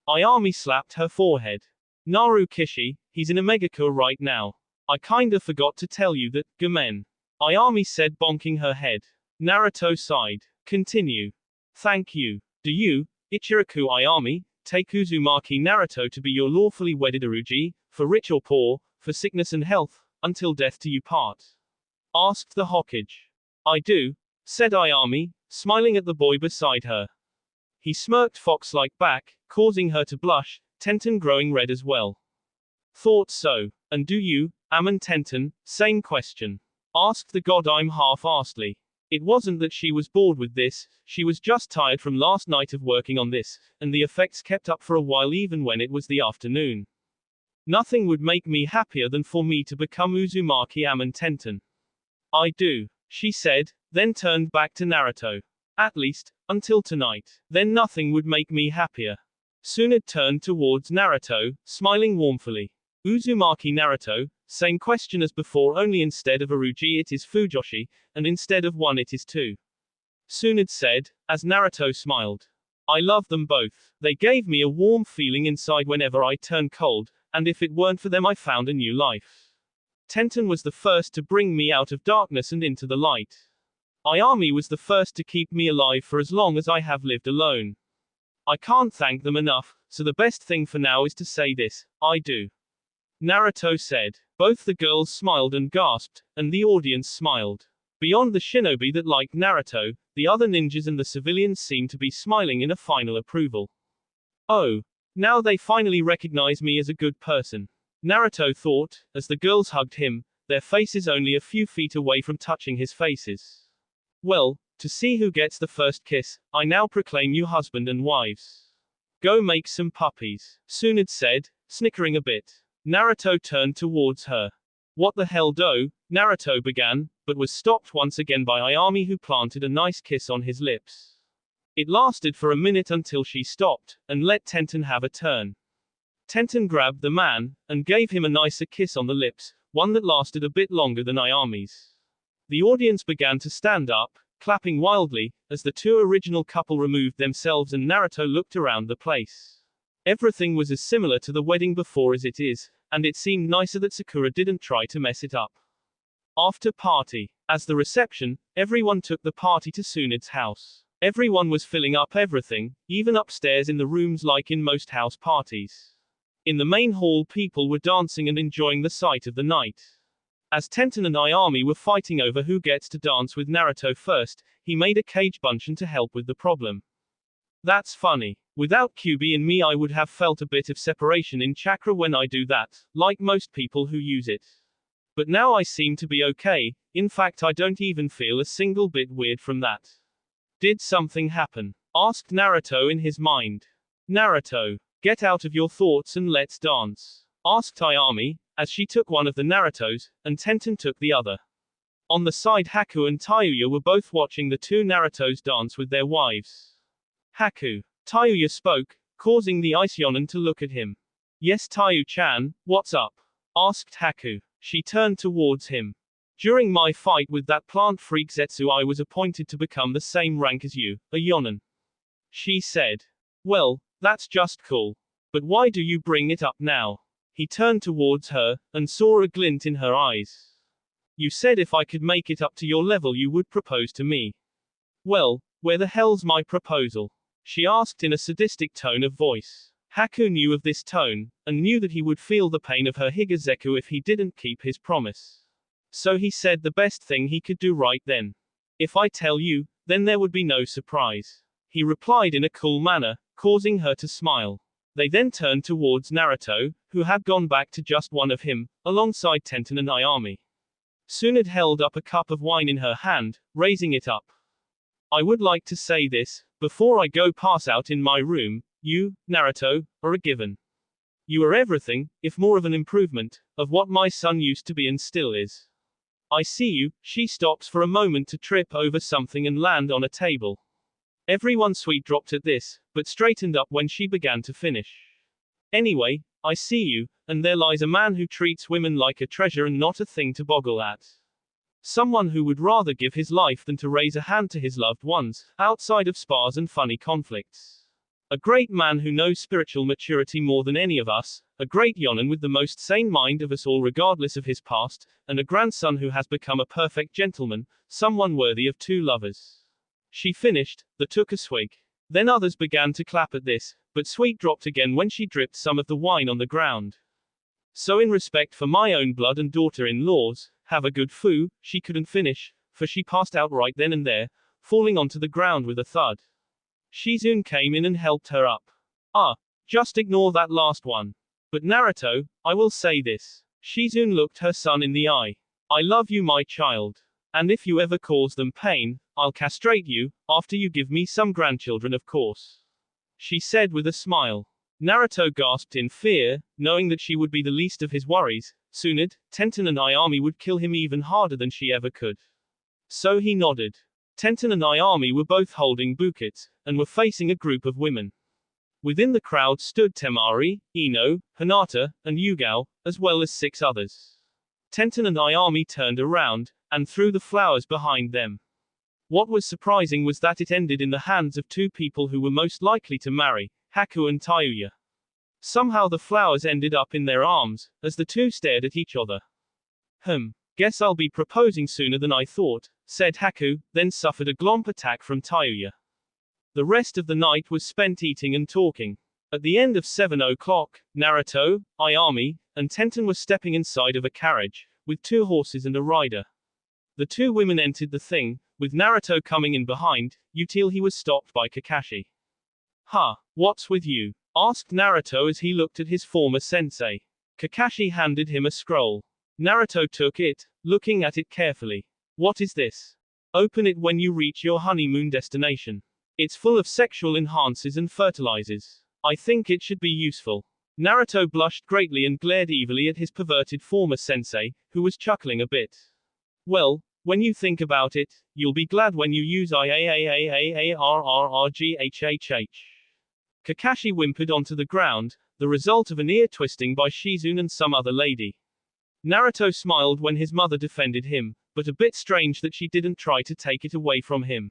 Ayami slapped her forehead. Naru Kishi, he's in Omegakure right now. I kinda forgot to tell you that, Gamen. Ayami said bonking her head. Naruto sighed. Continue. Thank you. Do you, Ichiraku Ayami, take Uzumaki Naruto to be your lawfully wedded Uruji, for rich or poor, for sickness and health, until death do you part? Asked the Hokage. I do, said Ayami, smiling at the boy beside her. He smirked fox-like back, causing her to blush, Tenten growing red as well. Thought so. And do you, Amon Tenten, same question? Asked the god I'm half-assedly. It wasn't that she was bored with this, she was just tired from last night of working on this, and the effects kept up for a while even when it was the afternoon. Nothing would make me happier than for me to become Uzumaki Amon Tenten. I do, she said, then turned back to Naruto. At least, until tonight. Then nothing would make me happier. Tsunade turned towards Naruto, smiling warmfully. Uzumaki Naruto, Same question as before, only instead of Aruji it is Fujoshi, and instead of one it is two. Tsunade said, as Naruto smiled. I love them both. They gave me a warm feeling inside whenever I turn cold, and if it weren't for them I found a new life. Tenten was the first to bring me out of darkness and into the light. Ayami was the first to keep me alive for as long as I have lived alone. I can't thank them enough, so the best thing for now is to say this, I do. Naruto said. Both the girls smiled and gasped, and the audience smiled. Beyond the shinobi that liked Naruto, the other ninjas and the civilians seemed to be smiling in a final approval. Oh. Now they finally recognize me as a good person. Naruto thought, as the girls hugged him, their faces only a few feet away from touching his faces. Well, to see who gets the first kiss, I now proclaim you husband and wives. Go make some puppies, Tsunade said, snickering a bit. Naruto turned towards her. What the hell do? Naruto began, but was stopped once again by Ayami, who planted a nice kiss on his lips. It lasted for a minute until she stopped, and let Tenten have a turn. Tenten grabbed the man, and gave him a nicer kiss on the lips, one that lasted a bit longer than Ayami's. The audience began to stand up, clapping wildly, as the two original couple removed themselves and Naruto looked around the place. Everything was as similar to the wedding before as it is, and it seemed nicer that Sakura didn't try to mess it up. After party. As the reception, everyone took the party to Tsunade's house. Everyone was filling up everything, even upstairs in the rooms like in most house parties. In the main hall people were dancing and enjoying the sight of the night. As Tenten and Ayami were fighting over who gets to dance with Naruto first, he made a cage bunshin to help with the problem. That's funny. Without Kyuubi and me I would have felt a bit of separation in chakra when I do that, like most people who use it. But now I seem to be okay, in fact I don't even feel a single bit weird from that. Did something happen? Asked Naruto in his mind. Naruto, get out of your thoughts and let's dance. Asked Ayami, as she took one of the Narutos, and Tenten took the other. On the side Haku and Tayuya were both watching the two Narutos dance with their wives. Haku. Tayuya spoke, causing the Ice Yonin to look at him. Yes Tayu-chan, what's up? Asked Haku. She turned towards him. During my fight with that plant freak Zetsu I was appointed to become the same rank as you, a Yonin. She said. Well, that's just cool. But why do you bring it up now? He turned towards her, and saw a glint in her eyes. You said if I could make it up to your level you would propose to me. Well, where the hell's my proposal? She asked in a sadistic tone of voice. Haku knew of this tone, and knew that he would feel the pain of her Higazeku if he didn't keep his promise. So he said the best thing he could do right then. If I tell you, then there would be no surprise. He replied in a cool manner, causing her to smile. They then turned towards Naruto, who had gone back to just one of him, alongside Tenten and Ayami. Tsunade held up a cup of wine in her hand, raising it up. I would like to say this, before I go pass out in my room, you, Naruto, are a given. You are everything, if more of an improvement, of what my son used to be and still is. I see you. She stops for a moment to trip over something and land on a table. Everyone sweet dropped at this, but straightened up when she began to finish. Anyway, I see you, and there lies a man who treats women like a treasure and not a thing to boggle at. Someone who would rather give his life than to raise a hand to his loved ones, outside of spars and funny conflicts. A great man who knows spiritual maturity more than any of us, a great Yonin with the most sane mind of us all regardless of his past, and a grandson who has become a perfect gentleman, someone worthy of two lovers. She finished, took a swig. Then others began to clap at this, but Sweet dropped again when she dripped some of the wine on the ground. So in respect for my own blood and daughter-in-laws, have a good foo, she couldn't finish, for she passed out right then and there, falling onto the ground with a thud. Shizune came in and helped her up. Just ignore that last one. But Naruto, I will say this. Shizune looked her son in the eye. I love you my child. And if you ever cause them pain, I'll castrate you, after you give me some grandchildren of course. She said with a smile. Naruto gasped in fear, knowing that she would be the least of his worries. Tsunade, Tenten and Ayami would kill him even harder than she ever could. So he nodded. Tenten and Ayami were both holding bouquets, and were facing a group of women. Within the crowd stood Temari, Ino, Hinata, and Yugao, as well as 6 others. Tenten and Ayami turned around, and threw the flowers behind them. What was surprising was that it ended in the hands of two people who were most likely to marry, Haku and Tayuya. Somehow the flowers ended up in their arms, as the two stared at each other. Guess I'll be proposing sooner than I thought, said Haku, then suffered a glomp attack from Tayuya. The rest of the night was spent eating and talking. At the end of 7 o'clock, Naruto, Ayami, and Tenten were stepping inside of a carriage, with 2 horses and a rider. The 2 women entered the thing, with Naruto coming in behind, until he was stopped by Kakashi. What's with you? Asked Naruto as he looked at his former sensei. Kakashi handed him a scroll. Naruto took it, looking at it carefully. What is this? Open it when you reach your honeymoon destination. It's full of sexual enhancers and fertilizers. I think it should be useful. Naruto blushed greatly and glared evilly at his perverted former sensei, who was chuckling a bit. Well, when you think about it, you'll be glad when you use IAAAAARRRGHHH. Kakashi whimpered onto the ground, the result of an ear twisting by Shizune and some other lady. Naruto smiled when his mother defended him, but a bit strange that she didn't try to take it away from him.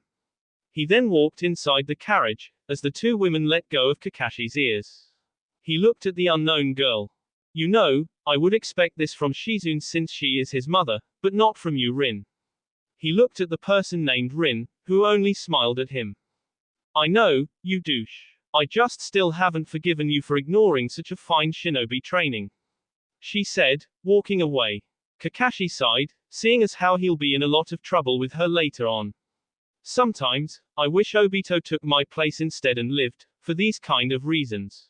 He then walked inside the carriage, as the 2 women let go of Kakashi's ears. He looked at the unknown girl. You know, I would expect this from Shizune since she is his mother, but not from you, Rin. He looked at the person named Rin, who only smiled at him. I know, you douche. I just still haven't forgiven you for ignoring such a fine shinobi training. She said, walking away. Kakashi sighed, seeing as how he'll be in a lot of trouble with her later on. Sometimes, I wish Obito took my place instead and lived, for these kind of reasons.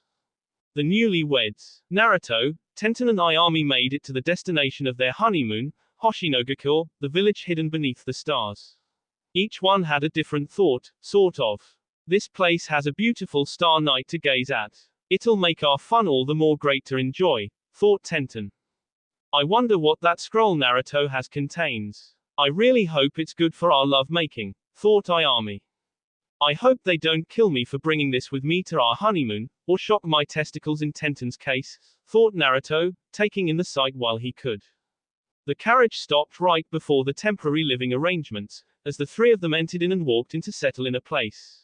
The newlyweds, Naruto, Tenten and Ayami made it to the destination of their honeymoon, Hoshinogakure, the village hidden beneath the stars. Each one had a different thought, sort of. This place has a beautiful star night to gaze at. It'll make our fun all the more great to enjoy, thought Tenten. I wonder what that scroll Naruto has contains. I really hope it's good for our lovemaking, thought Ayami. I hope they don't kill me for bringing this with me to our honeymoon, or shock my testicles in Tenten's case, thought Naruto, taking in the sight while he could. The carriage stopped right before the temporary living arrangements, as the 3 of them entered in and walked in to settle in a place.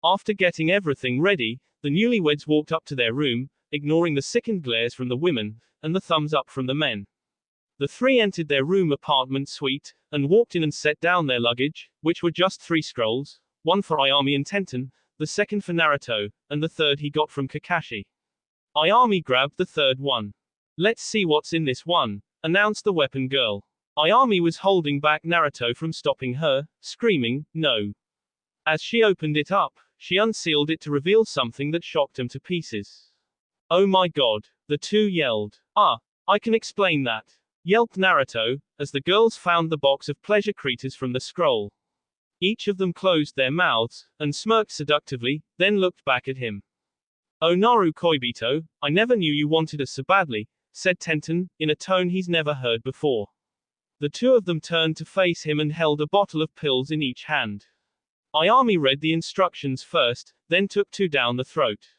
After getting everything ready, the newlyweds walked up to their room, ignoring the sickened glares from the women, and the thumbs up from the men. The 3 entered their room apartment suite, and walked in and set down their luggage, which were just 3 scrolls, one for Ayami and Tenten, the second for Naruto, and the third he got from Kakashi. Ayami grabbed the third one. Let's see what's in this one, announced the weapon girl. Ayami was holding back Naruto from stopping her, screaming, no. As she opened it up, she unsealed it to reveal something that shocked him to pieces. Oh my god, the 2 yelled. I can explain that, yelped Naruto, as the girls found the box of pleasure creatures from the scroll. Each of them closed their mouths, and smirked seductively, then looked back at him. Oh Naru Koibito, I never knew you wanted us so badly, said Tenten, in a tone he's never heard before. The 2 of them turned to face him and held a bottle of pills in each hand. Ayami read the instructions first, then took 2 down the throat.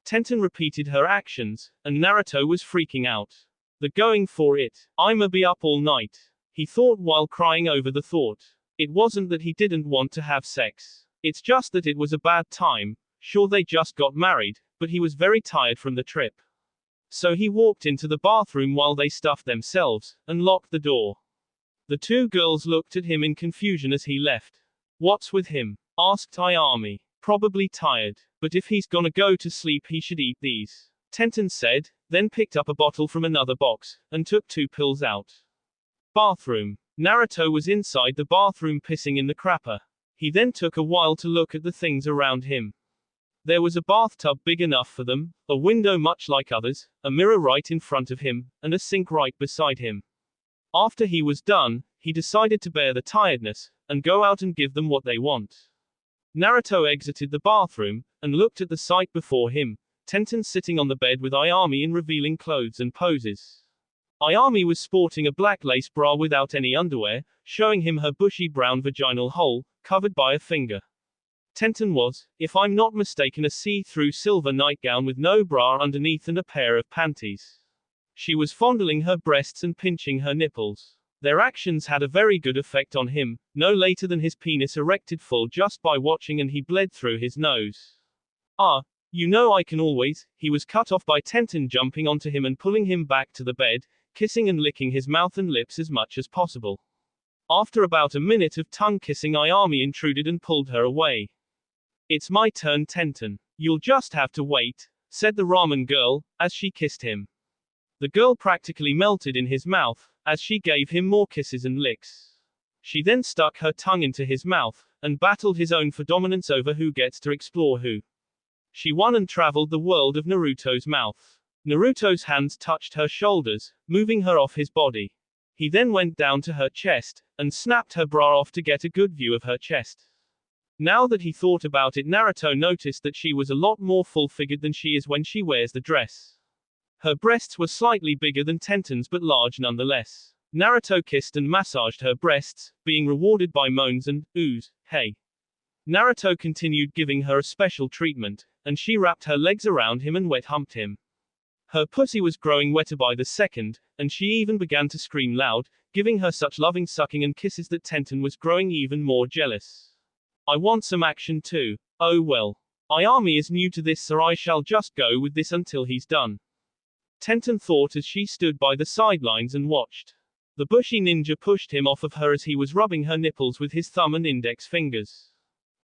Tenten repeated her actions, and Naruto was freaking out. They're going for it. I'ma be up all night, he thought while crying over the thought. It wasn't that he didn't want to have sex. It's just that it was a bad time. Sure, they just got married, but he was very tired from the trip. So he walked into the bathroom while they stuffed themselves, and locked the door. The 2 girls looked at him in confusion as he left. What's with him? Asked Ayami. Probably tired. But if he's gonna go to sleep he should eat these, Tenten said, then picked up a bottle from another box, and took 2 pills out. Bathroom. Naruto was inside the bathroom pissing in the crapper. He then took a while to look at the things around him. There was a bathtub big enough for them, a window much like others, a mirror right in front of him, and a sink right beside him. After he was done, he decided to bear the tiredness, and go out and give them what they want. Naruto exited the bathroom, and looked at the sight before him, Tenten sitting on the bed with Ayami in revealing clothes and poses. Ayami was sporting a black lace bra without any underwear, showing him her bushy brown vaginal hole, covered by a finger. Tenten was, if I'm not mistaken, a see-through silver nightgown with no bra underneath and a pair of panties. She was fondling her breasts and pinching her nipples. Their actions had a very good effect on him, no later than his penis erected full just by watching, and he bled through his nose. Ah, you know I can always. He was cut off by Tenten jumping onto him and pulling him back to the bed, kissing and licking his mouth and lips as much as possible. After about a minute of tongue kissing, Ayami intruded and pulled her away. It's my turn, Tenten. You'll just have to wait, said the ramen girl, as she kissed him. The girl practically melted in his mouth, as she gave him more kisses and licks. She then stuck her tongue into his mouth, and battled his own for dominance over who gets to explore who. She won and traveled the world of Naruto's mouth. Naruto's hands touched her shoulders, moving her off his body. He then went down to her chest, and snapped her bra off to get a good view of her chest. Now that he thought about it, Naruto noticed that she was a lot more full-figured than she is when she wears the dress. Her breasts were slightly bigger than Tenten's but large nonetheless. Naruto kissed and massaged her breasts, being rewarded by moans and oohs. Hey. Naruto continued giving her a special treatment, and she wrapped her legs around him and wet humped him. Her pussy was growing wetter by the second, and she even began to scream loud, giving her such loving sucking and kisses that Tenten was growing even more jealous. I want some action too. Oh well. Ayami is new to this, so I shall just go with this until he's done. Tenten thought as she stood by the sidelines and watched. The bushy ninja pushed him off of her as he was rubbing her nipples with his thumb and index fingers.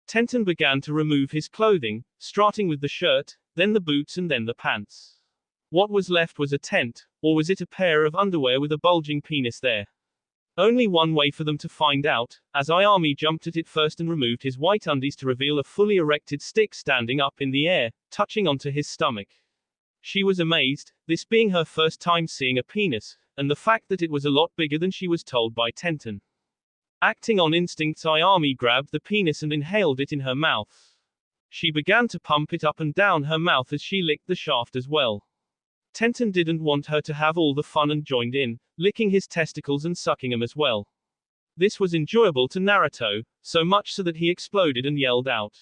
Tenten began to remove his clothing, starting with the shirt, then the boots and then the pants. What was left was a tent, or was it a pair of underwear with a bulging penis there? Only one way for them to find out, as Ayami jumped at it first and removed his white undies to reveal a fully erected stick standing up in the air, touching onto his stomach. She was amazed, this being her first time seeing a penis, and the fact that it was a lot bigger than she was told by Tenten. Acting on instincts, Ayami grabbed the penis and inhaled it in her mouth. She began to pump it up and down her mouth as she licked the shaft as well. Tenten didn't want her to have all the fun and joined in, licking his testicles and sucking them as well. This was enjoyable to Naruto, so much so that he exploded and yelled out.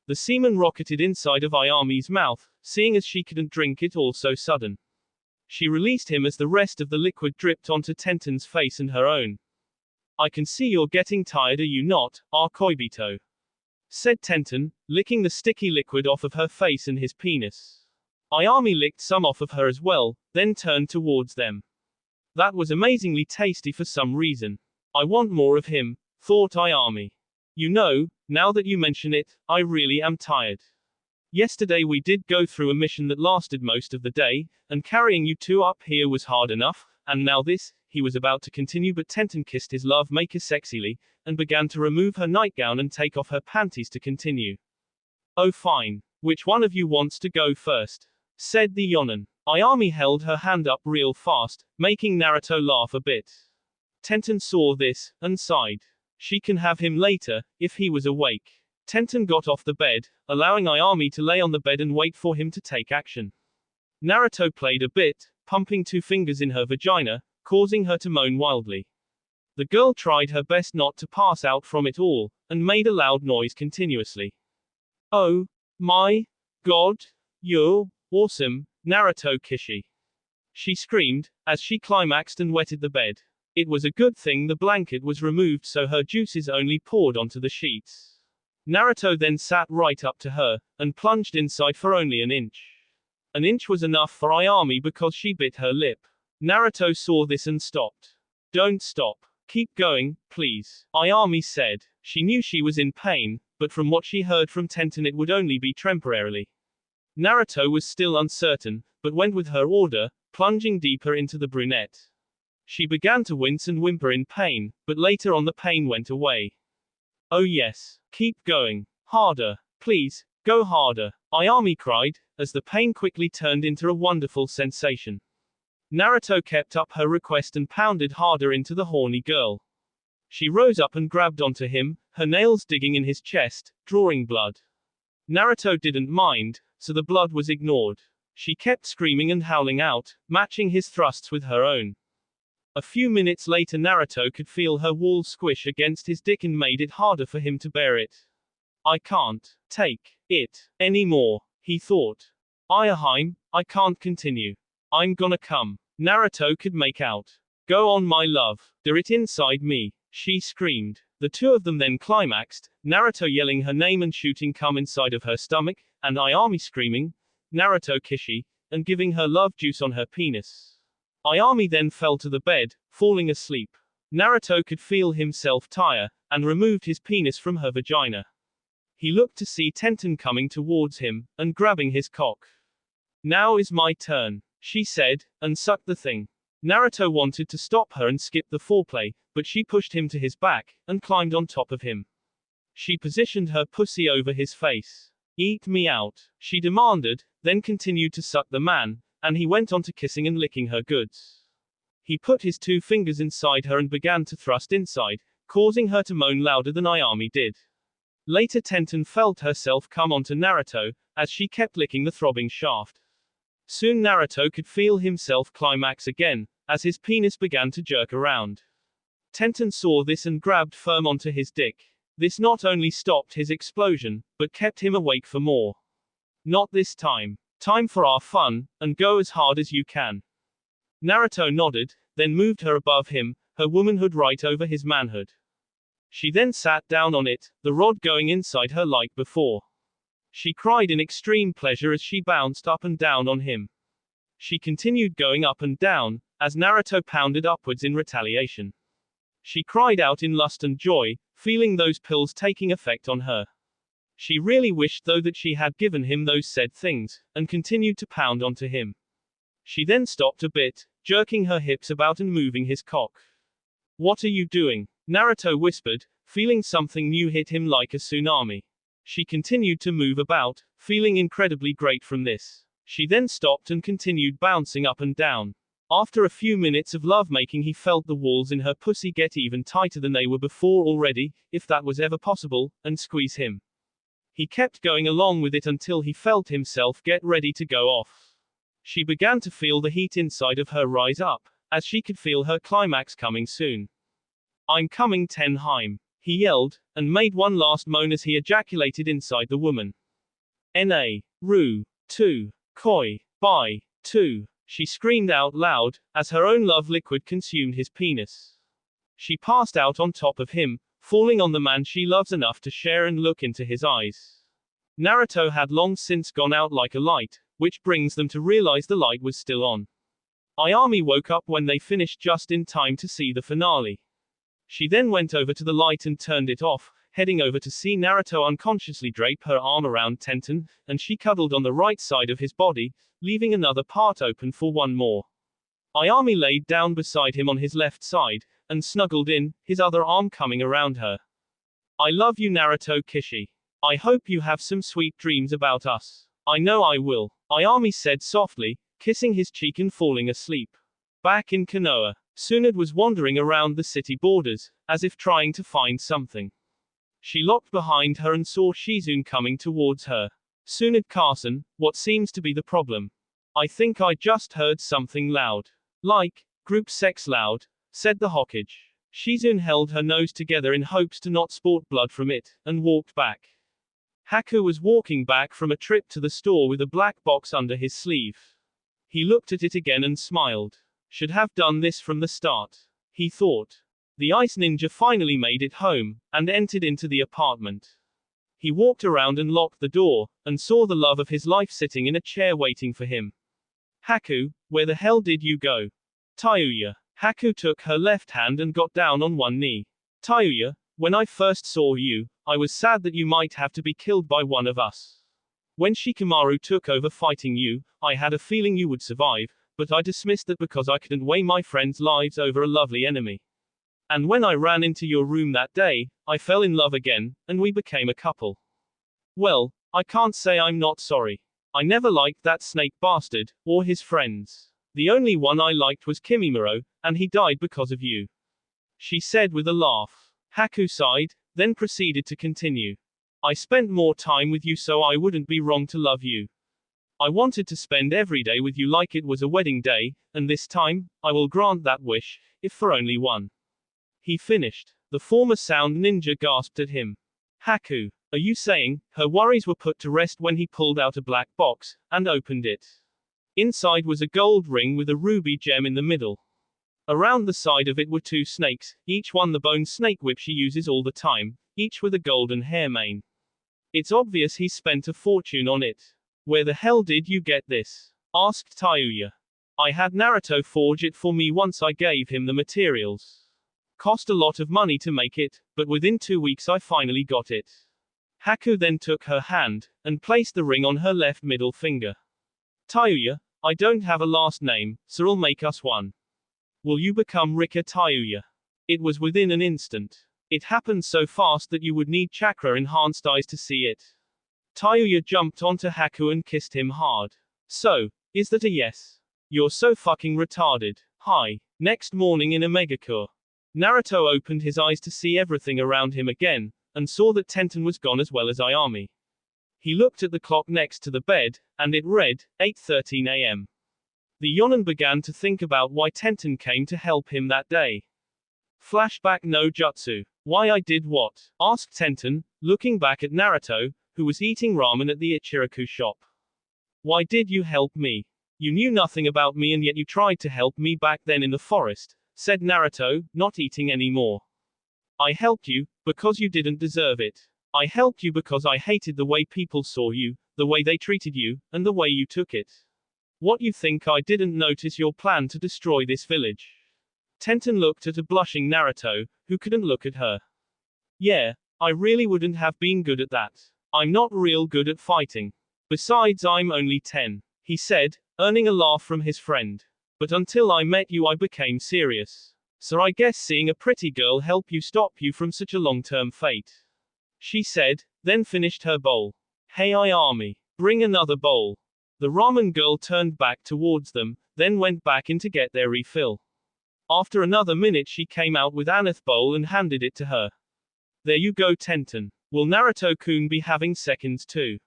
The semen rocketed inside of Ayami's mouth, seeing as she couldn't drink it all so sudden. She released him as the rest of the liquid dripped onto Tenten's face and her own. I can see you're getting tired, are you not, Koibito? Said Tenten, licking the sticky liquid off of her face and his penis. Ayami licked some off of her as well, then turned towards them. That was amazingly tasty for some reason. I want more of him, thought Ayami. You know, now that you mention it, I really am tired. Yesterday we did go through a mission that lasted most of the day, and carrying you two up here was hard enough, and now this. He was about to continue, but Tenten kissed his love maker sexily, and began to remove her nightgown and take off her panties to continue. Oh fine. Which one of you wants to go first? Said the Yonin. Ayami held her hand up real fast, making Naruto laugh a bit. Tenten saw this, and sighed. She can have him later, if he was awake. Tenten got off the bed, allowing Ayami to lay on the bed and wait for him to take action. Naruto played a bit, pumping 2 fingers in her vagina, causing her to moan wildly. The girl tried her best not to pass out from it all, and made a loud noise continuously. Oh my god, you're awesome, Naruto Kishi. She screamed, as she climaxed and wetted the bed. It was a good thing the blanket was removed so her juices only poured onto the sheets. Naruto then sat right up to her, and plunged inside for only an inch. An inch was enough for Ayami because she bit her lip. Naruto saw this and stopped. Don't stop. Keep going, please, Ayami said. She knew she was in pain, but from what she heard from Tenten it would only be temporarily. Naruto was still uncertain, but went with her order, plunging deeper into the brunette. She began to wince and whimper in pain, but later on the pain went away. Oh yes, keep going. Harder. Please, go harder, Ayami cried, as the pain quickly turned into a wonderful sensation. Naruto kept up her request and pounded harder into the horny girl. She rose up and grabbed onto him, her nails digging in his chest, drawing blood. Naruto didn't mind, so the blood was ignored. She kept screaming and howling out, matching his thrusts with her own. A few minutes later Naruto could feel her walls squish against his dick and made it harder for him to bear it. I can't take it anymore, he thought. I can't continue. I'm gonna come. Naruto could make out. Go on, my love. Do it inside me, she screamed. The two of them then climaxed, Naruto yelling her name and shooting cum inside of her stomach, and Ayami screaming, Naruto Kishi, and giving her love juice on her penis. Ayami then fell to the bed, falling asleep. Naruto could feel himself tire, and removed his penis from her vagina. He looked to see Tenten coming towards him, and grabbing his cock. Now is my turn, she said, and sucked the thing. Naruto wanted to stop her and skip the foreplay, but she pushed him to his back, and climbed on top of him. She positioned her pussy over his face. Eat me out, she demanded, then continued to suck the man, and he went on to kissing and licking her goods. He put his 2 fingers inside her and began to thrust inside, causing her to moan louder than Ayami did. Later Tenten felt herself come onto Naruto, as she kept licking the throbbing shaft. Soon Naruto could feel himself climax again, as his penis began to jerk around. Tenten saw this and grabbed firm onto his dick. This not only stopped his explosion, but kept him awake for more. Not this time. Time for our fun, and go as hard as you can. Naruto nodded, then moved her above him, her womanhood right over his manhood. She then sat down on it, the rod going inside her like before. She cried in extreme pleasure as she bounced up and down on him. She continued going up and down, as Naruto pounded upwards in retaliation. She cried out in lust and joy, feeling those pills taking effect on her. She really wished though that she had given him those said things, and continued to pound onto him. She then stopped a bit, jerking her hips about and moving his cock. What are you doing? Naruto whispered, feeling something new hit him like a tsunami. She continued to move about, feeling incredibly great from this. She then stopped and continued bouncing up and down. After a few minutes of lovemaking he felt the walls in her pussy get even tighter than they were before already, if that was ever possible, and squeeze him. He kept going along with it until he felt himself get ready to go off. She began to feel the heat inside of her rise up, as she could feel her climax coming soon. I'm coming Tenheim, he yelled, and made one last moan as he ejaculated inside the woman. Na. Ru. 2. Koi. Bai. 2. She screamed out loud, as her own love liquid consumed his penis. She passed out on top of him, falling on the man she loves enough to share and look into his eyes. Naruto had long since gone out like a light, which brings them to realize the light was still on. Ayami woke up when they finished just in time to see the finale. She then went over to the light and turned it off, heading over to see Naruto unconsciously drape her arm around Tenten, and she cuddled on the right side of his body, leaving another part open for one more. Ayami laid down beside him on his left side, and snuggled in, his other arm coming around her. I love you Naruto Kishi. I hope you have some sweet dreams about us. I know I will, Ayami said softly, kissing his cheek and falling asleep. Back in Konoha, Tsunade was wandering around the city borders, as if trying to find something. She looked behind her and saw Shizune coming towards her. Tsunade Carson, what seems to be the problem? I think I just heard something loud. Like, group sex loud, said the Hokage. Shizune held her nose together in hopes to not sport blood from it, and walked back. Haku was walking back from a trip to the store with a black box under his sleeve. He looked at it again and smiled. Should have done this from the start, he thought. The ice ninja finally made it home, and entered into the apartment. He walked around and locked the door, and saw the love of his life sitting in a chair waiting for him. Haku, where the hell did you go? Tayuya. Haku took her left hand and got down on one knee. Tayuya, when I first saw you, I was sad that you might have to be killed by one of us. When Shikamaru took over fighting you, I had a feeling you would survive, but I dismissed that because I couldn't weigh my friends' lives over a lovely enemy. And when I ran into your room that day, I fell in love again, and we became a couple. Well, I can't say I'm not sorry. I never liked that snake bastard, or his friends. The only one I liked was Kimimaro, and he died because of you. She said with a laugh. Haku sighed, then proceeded to continue. I spent more time with you so I wouldn't be wrong to love you. I wanted to spend every day with you like it was a wedding day, and this time, I will grant that wish, if for only one. He finished. The former sound ninja gasped at him. Haku, are you saying? Her worries were put to rest when he pulled out a black box, and opened it. Inside was a gold ring with a ruby gem in the middle. Around the side of it were two snakes, each one the bone snake whip she uses all the time, each with a golden hair mane. It's obvious he spent a fortune on it. Where the hell did you get this? Asked Tayuya. I had Naruto forge it for me once I gave him the materials. Cost a lot of money to make it, but within 2 weeks I finally got it. Haku then took her hand, and placed the ring on her left middle finger. Tayuya, I don't have a last name, so I'll make us one. Will you become Rika Tayuya? It was within an instant. It happened so fast that you would need chakra-enhanced eyes to see it. Tayuya jumped onto Haku and kissed him hard. So, is that a yes? You're so fucking retarded. Hi. Next morning in Omegakure. Naruto opened his eyes to see everything around him again, and saw that Tenten was gone as well as Ayami. He looked at the clock next to the bed, and it read, 8:13 a.m. The Yonin began to think about why Tenten came to help him that day. Flashback no jutsu. Why I did what? Asked Tenten, looking back at Naruto, who was eating ramen at the Ichiraku shop. Why did you help me? You knew nothing about me and yet you tried to help me back then in the forest, said Naruto, not eating anymore. I helped you, because you didn't deserve it. I helped you because I hated the way people saw you, the way they treated you, and the way you took it. What you think I didn't notice your plan to destroy this village? Tenten looked at a blushing Naruto, who couldn't look at her. Yeah, I really wouldn't have been good at that. I'm not real good at fighting. Besides I'm only 10, he said, earning a laugh from his friend. But until I met you I became serious. So I guess seeing a pretty girl help you stop you from such a long-term fate. She said, then finished her bowl. Hey Ayami, bring another bowl. The ramen girl turned back towards them, then went back in to get their refill. After another minute she came out with Aneth's bowl and handed it to her. There you go Tenten. Will Naruto-kun be having seconds too?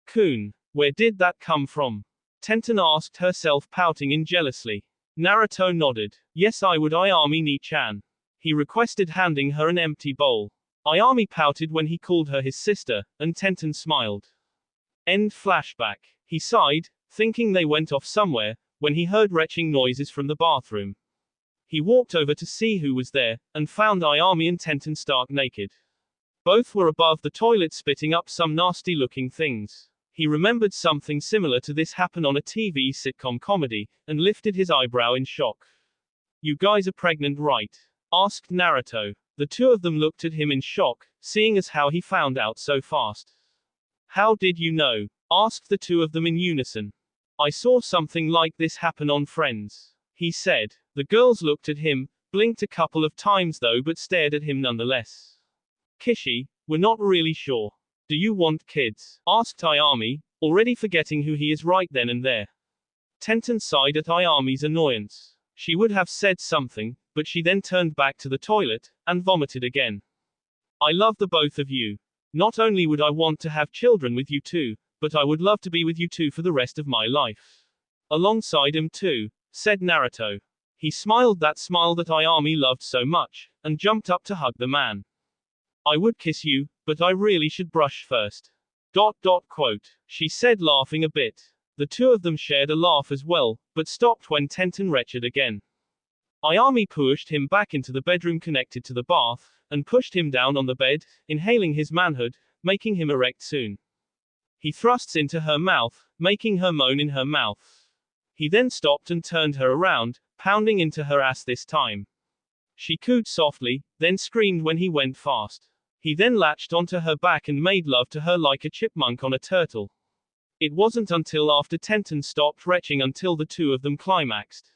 Kun, where did that come from? Tenten asked herself, pouting in jealously. Naruto nodded. Yes I would Ayami-ni-chan. He requested, handing her an empty bowl. Ayami pouted when he called her his sister, and Tenten smiled. End flashback. He sighed, thinking they went off somewhere, when he heard retching noises from the bathroom. He walked over to see who was there, and found Ayami and Tenten stark naked. Both were above the toilet spitting up some nasty-looking things. He remembered something similar to this happen on a TV sitcom comedy, and lifted his eyebrow in shock. You guys are pregnant, right? Asked Naruto. The two of them looked at him in shock, seeing as how he found out so fast. How did you know? Asked the two of them in unison. I saw something like this happen on Friends, he said. The girls looked at him, blinked a couple of times though but stared at him nonetheless. Kishi, we're not really sure. Do you want kids? Asked Ayami, already forgetting who he is right then and there. Tenten sighed at Ayami's annoyance. She would have said something, but she then turned back to the toilet, and vomited again. I love the both of you. Not only would I want to have children with you two, but I would love to be with you two for the rest of my life. Alongside him too, said Naruto. He smiled that smile that Ayami loved so much, and jumped up to hug the man. I would kiss you, but I really should brush first. Quote. She said, laughing a bit. The two of them shared a laugh as well, but stopped when Tenten retched again. Ayami pushed him back into the bedroom connected to the bath, and pushed him down on the bed, inhaling his manhood, making him erect soon. He thrusts into her mouth, making her moan in her mouth. He then stopped and turned her around, pounding into her ass this time. She cooed softly, then screamed when he went fast. He then latched onto her back and made love to her like a chipmunk on a turtle. It wasn't until after Tenten stopped retching until the two of them climaxed.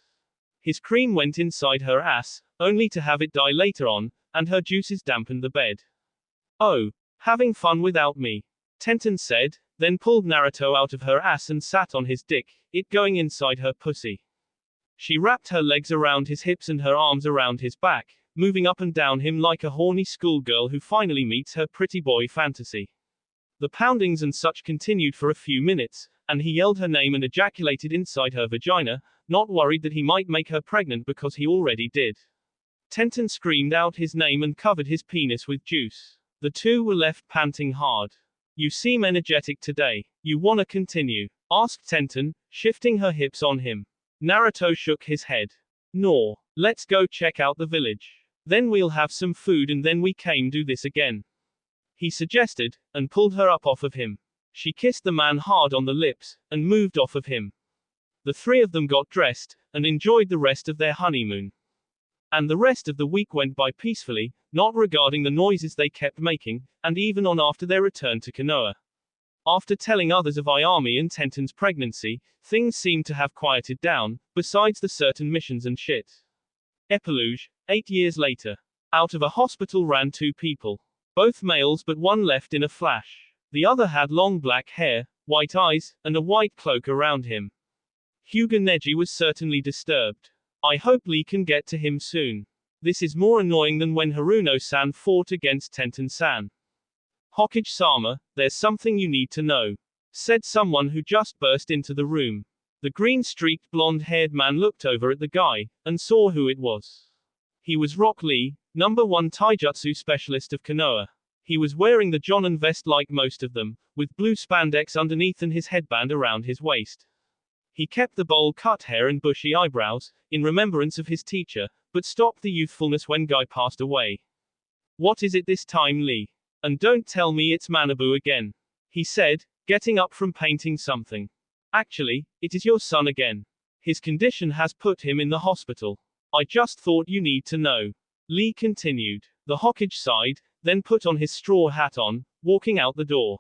His cream went inside her ass, only to have it die later on, and her juices dampened the bed. Oh, having fun without me, Tenten said, then pulled Naruto out of her ass and sat on his dick, it going inside her pussy. She wrapped her legs around his hips and her arms around his back, moving up and down him like a horny schoolgirl who finally meets her pretty boy fantasy. The poundings and such continued for a few minutes, and he yelled her name and ejaculated inside her vagina, not worried that he might make her pregnant because he already did. Tenten screamed out his name and covered his penis with juice. The two were left panting hard. You seem energetic today. You wanna continue? asked Tenten, shifting her hips on him. Naruto shook his head. No. Let's go check out the village. Then we'll have some food and then we can do this again, he suggested, and pulled her up off of him. She kissed the man hard on the lips, and moved off of him. The three of them got dressed, and enjoyed the rest of their honeymoon. And the rest of the week went by peacefully, not regarding the noises they kept making, and even on after their return to Konoha. After telling others of Ayami and Tenten's pregnancy, things seemed to have quieted down, besides the certain missions and shit. Epilogue, 8 years later. Out of a hospital ran 2 people. Both males but one left in a flash. The other had long black hair, white eyes, and a white cloak around him. Hyuga Neji was certainly disturbed. I hope Lee can get to him soon. This is more annoying than when Haruno-san fought against Tenten-san. Hokage-sama, there's something you need to know, said someone who just burst into the room. The green-streaked blonde-haired man looked over at the guy, and saw who it was. He was Rock Lee, #1 taijutsu specialist of Konoha. He was wearing the Jonin vest like most of them, with blue spandex underneath and his headband around his waist. He kept the bowl-cut hair and bushy eyebrows, in remembrance of his teacher, but stopped the youthfulness when Guy passed away. What is it this time, Lee? And don't tell me it's Manabu again, he said, getting up from painting something. Actually, it is your son again. His condition has put him in the hospital. I just thought you need to know. Lee continued. The Hokage sighed, then put on his straw hat on, walking out the door.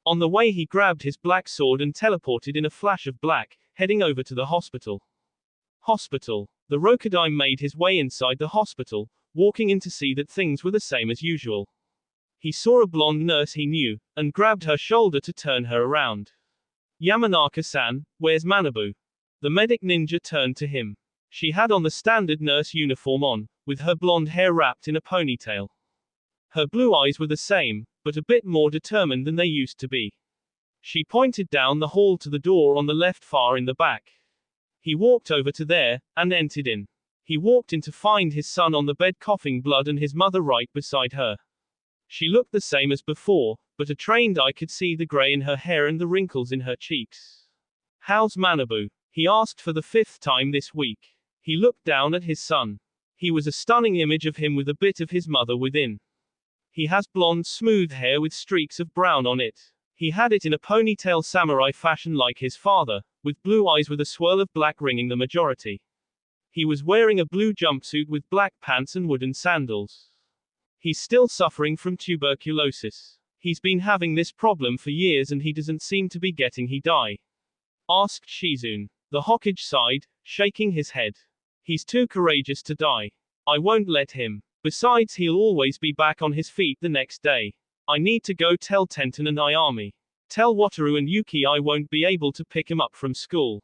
On the way he grabbed his black sword and teleported in a flash of black, heading over to the hospital. Hospital. The Rokudaime made his way inside the hospital, walking in to see that things were the same as usual. He saw a blonde nurse he knew, and grabbed her shoulder to turn her around. Yamanaka-san, where's Manabu? The medic ninja turned to him. She had on the standard nurse uniform on, with her blonde hair wrapped in a ponytail. Her blue eyes were the same, but a bit more determined than they used to be. She pointed down the hall to the door on the left far in the back. He walked over to there, and entered in. He walked in to find his son on the bed coughing blood and his mother right beside her. She looked the same as before, but a trained eye could see the gray in her hair and the wrinkles in her cheeks. How's Manabu? He asked for the 5th time this week. He looked down at his son. He was a stunning image of him with a bit of his mother within. He has blonde smooth hair with streaks of brown on it. He had it in a ponytail samurai fashion like his father, with blue eyes with a swirl of black ringing the majority. He was wearing a blue jumpsuit with black pants and wooden sandals. He's still suffering from tuberculosis. He's been having this problem for years and he doesn't seem to be getting he die, asked Shizune. The Hokage sighed, shaking his head. He's too courageous to die. I won't let him. Besides, he'll always be back on his feet the next day. I need to go tell Tenten and Ayami. Tell Wataru and Yuki I won't be able to pick him up from school,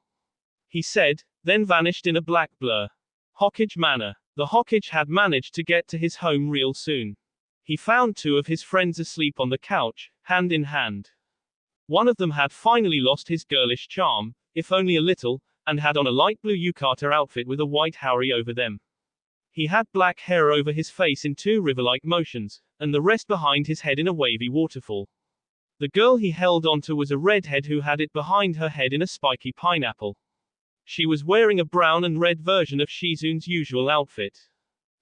he said, then vanished in a black blur. Hokage Manor. The Hokage had managed to get to his home real soon. He found 2 of his friends asleep on the couch, hand in hand. One of them had finally lost his girlish charm, if only a little, and had on a light blue yukata outfit with a white haori over them. He had black hair over his face in 2 river-like motions, and the rest behind his head in a wavy waterfall. The girl he held onto was a redhead who had it behind her head in a spiky pineapple. She was wearing a brown and red version of Shizune's usual outfit.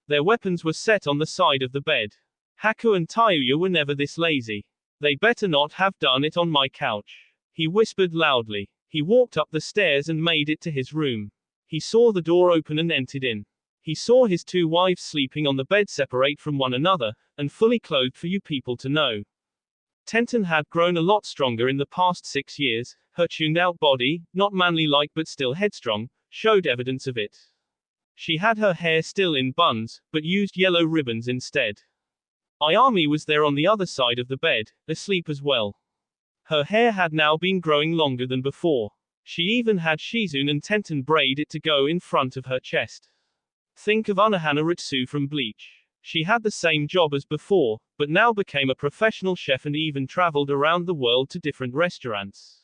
Their weapons were set on the side of the bed. Haku and Tayuya were never this lazy. They better not have done it on my couch, he whispered loudly. He walked up the stairs and made it to his room. He saw the door open and entered in. He saw his 2 wives sleeping on the bed separate from one another, and fully clothed for you people to know. Tenten had grown a lot stronger in the past 6 years. Her tuned-out body, not manly-like but still headstrong, showed evidence of it. She had her hair still in buns, but used yellow ribbons instead. Ayami was there on the other side of the bed, asleep as well. Her hair had now been growing longer than before. She even had Shizune and Tenten braid it to go in front of her chest. Think of Unohana Ritsu from Bleach. She had the same job as before, but now became a professional chef and even traveled around the world to different restaurants.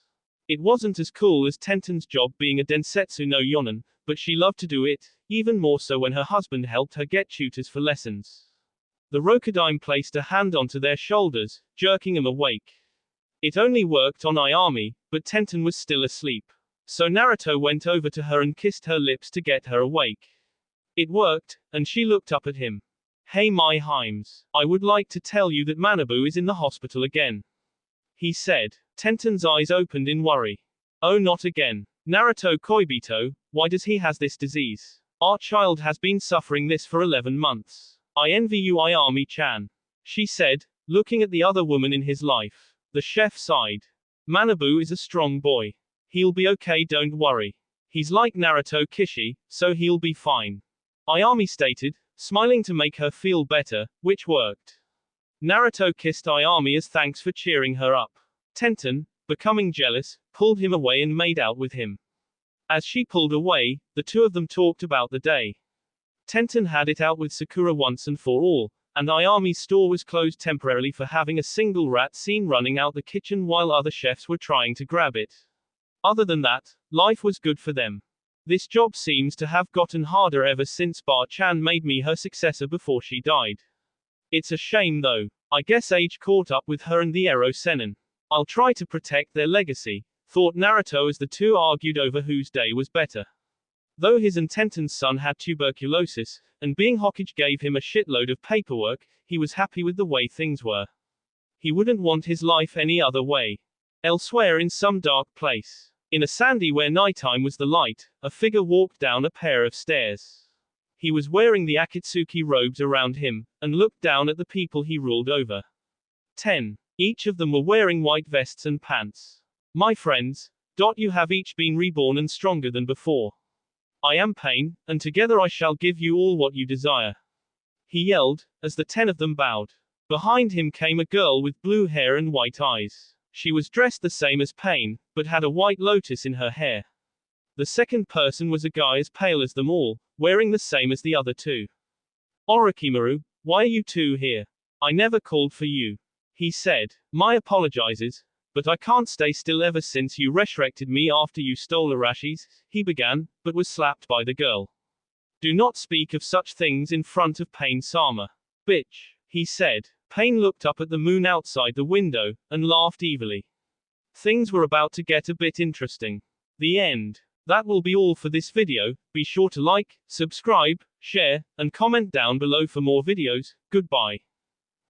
It wasn't as cool as Tenten's job being a densetsu no yonin, but she loved to do it, even more so when her husband helped her get tutors for lessons. The Rokudaime placed a hand onto their shoulders, jerking them awake. It only worked on Ayami, but Tenten was still asleep. So Naruto went over to her and kissed her lips to get her awake. It worked, and she looked up at him. Hey my Himes, I would like to tell you that Manabu is in the hospital again. He said. Tenten's eyes opened in worry. Oh, not again. Naruto Koibito, why does he has this disease? Our child has been suffering this for 11 months. I envy you Ayami-chan. She said, looking at the other woman in his life. The chef sighed. Manabu is a strong boy. He'll be okay, don't worry. He's like Naruto Kishi, so he'll be fine. Ayami stated, smiling to make her feel better, which worked. Naruto kissed Ayami as thanks for cheering her up. Tenten, becoming jealous, pulled him away and made out with him. As she pulled away, the two of them talked about the day. Tenten had it out with Sakura once and for all, and Ayami's store was closed temporarily for having a single rat seen running out the kitchen while other chefs were trying to grab it. Other than that, life was good for them. This job seems to have gotten harder ever since Bar-chan made me her successor before she died. It's a shame though. I guess age caught up with her and the Ero Sennin. I'll try to protect their legacy, thought Naruto as the two argued over whose day was better. Though his and Tenten's son had tuberculosis, and being Hokage gave him a shitload of paperwork, he was happy with the way things were. He wouldn't want his life any other way. Elsewhere in some dark place, in a sandy where nighttime was the light, a figure walked down a pair of stairs. He was wearing the Akatsuki robes around him, and looked down at the people he ruled over. 10. Each of them were wearing white vests and pants. My friends, you have each been reborn and stronger than before. I am Pain, and together I shall give you all what you desire. He yelled, as the 10 of them bowed. Behind him came a girl with blue hair and white eyes. She was dressed the same as Pain, but had a white lotus in her hair. The second person was a guy as pale as them all, wearing the same as the other two. Orochimaru, why are you two here? I never called for you. He said. My apologizes, but I can't stay still ever since you resurrected me after you stole Arashi's, he began, but was slapped by the girl. Do not speak of such things in front of Pain-sama. Bitch, he said. Pain looked up at the moon outside the window, and laughed evilly. Things were about to get a bit interesting. The end. That will be all for this video. Be sure to like, subscribe, share, and comment down below for more videos. Goodbye.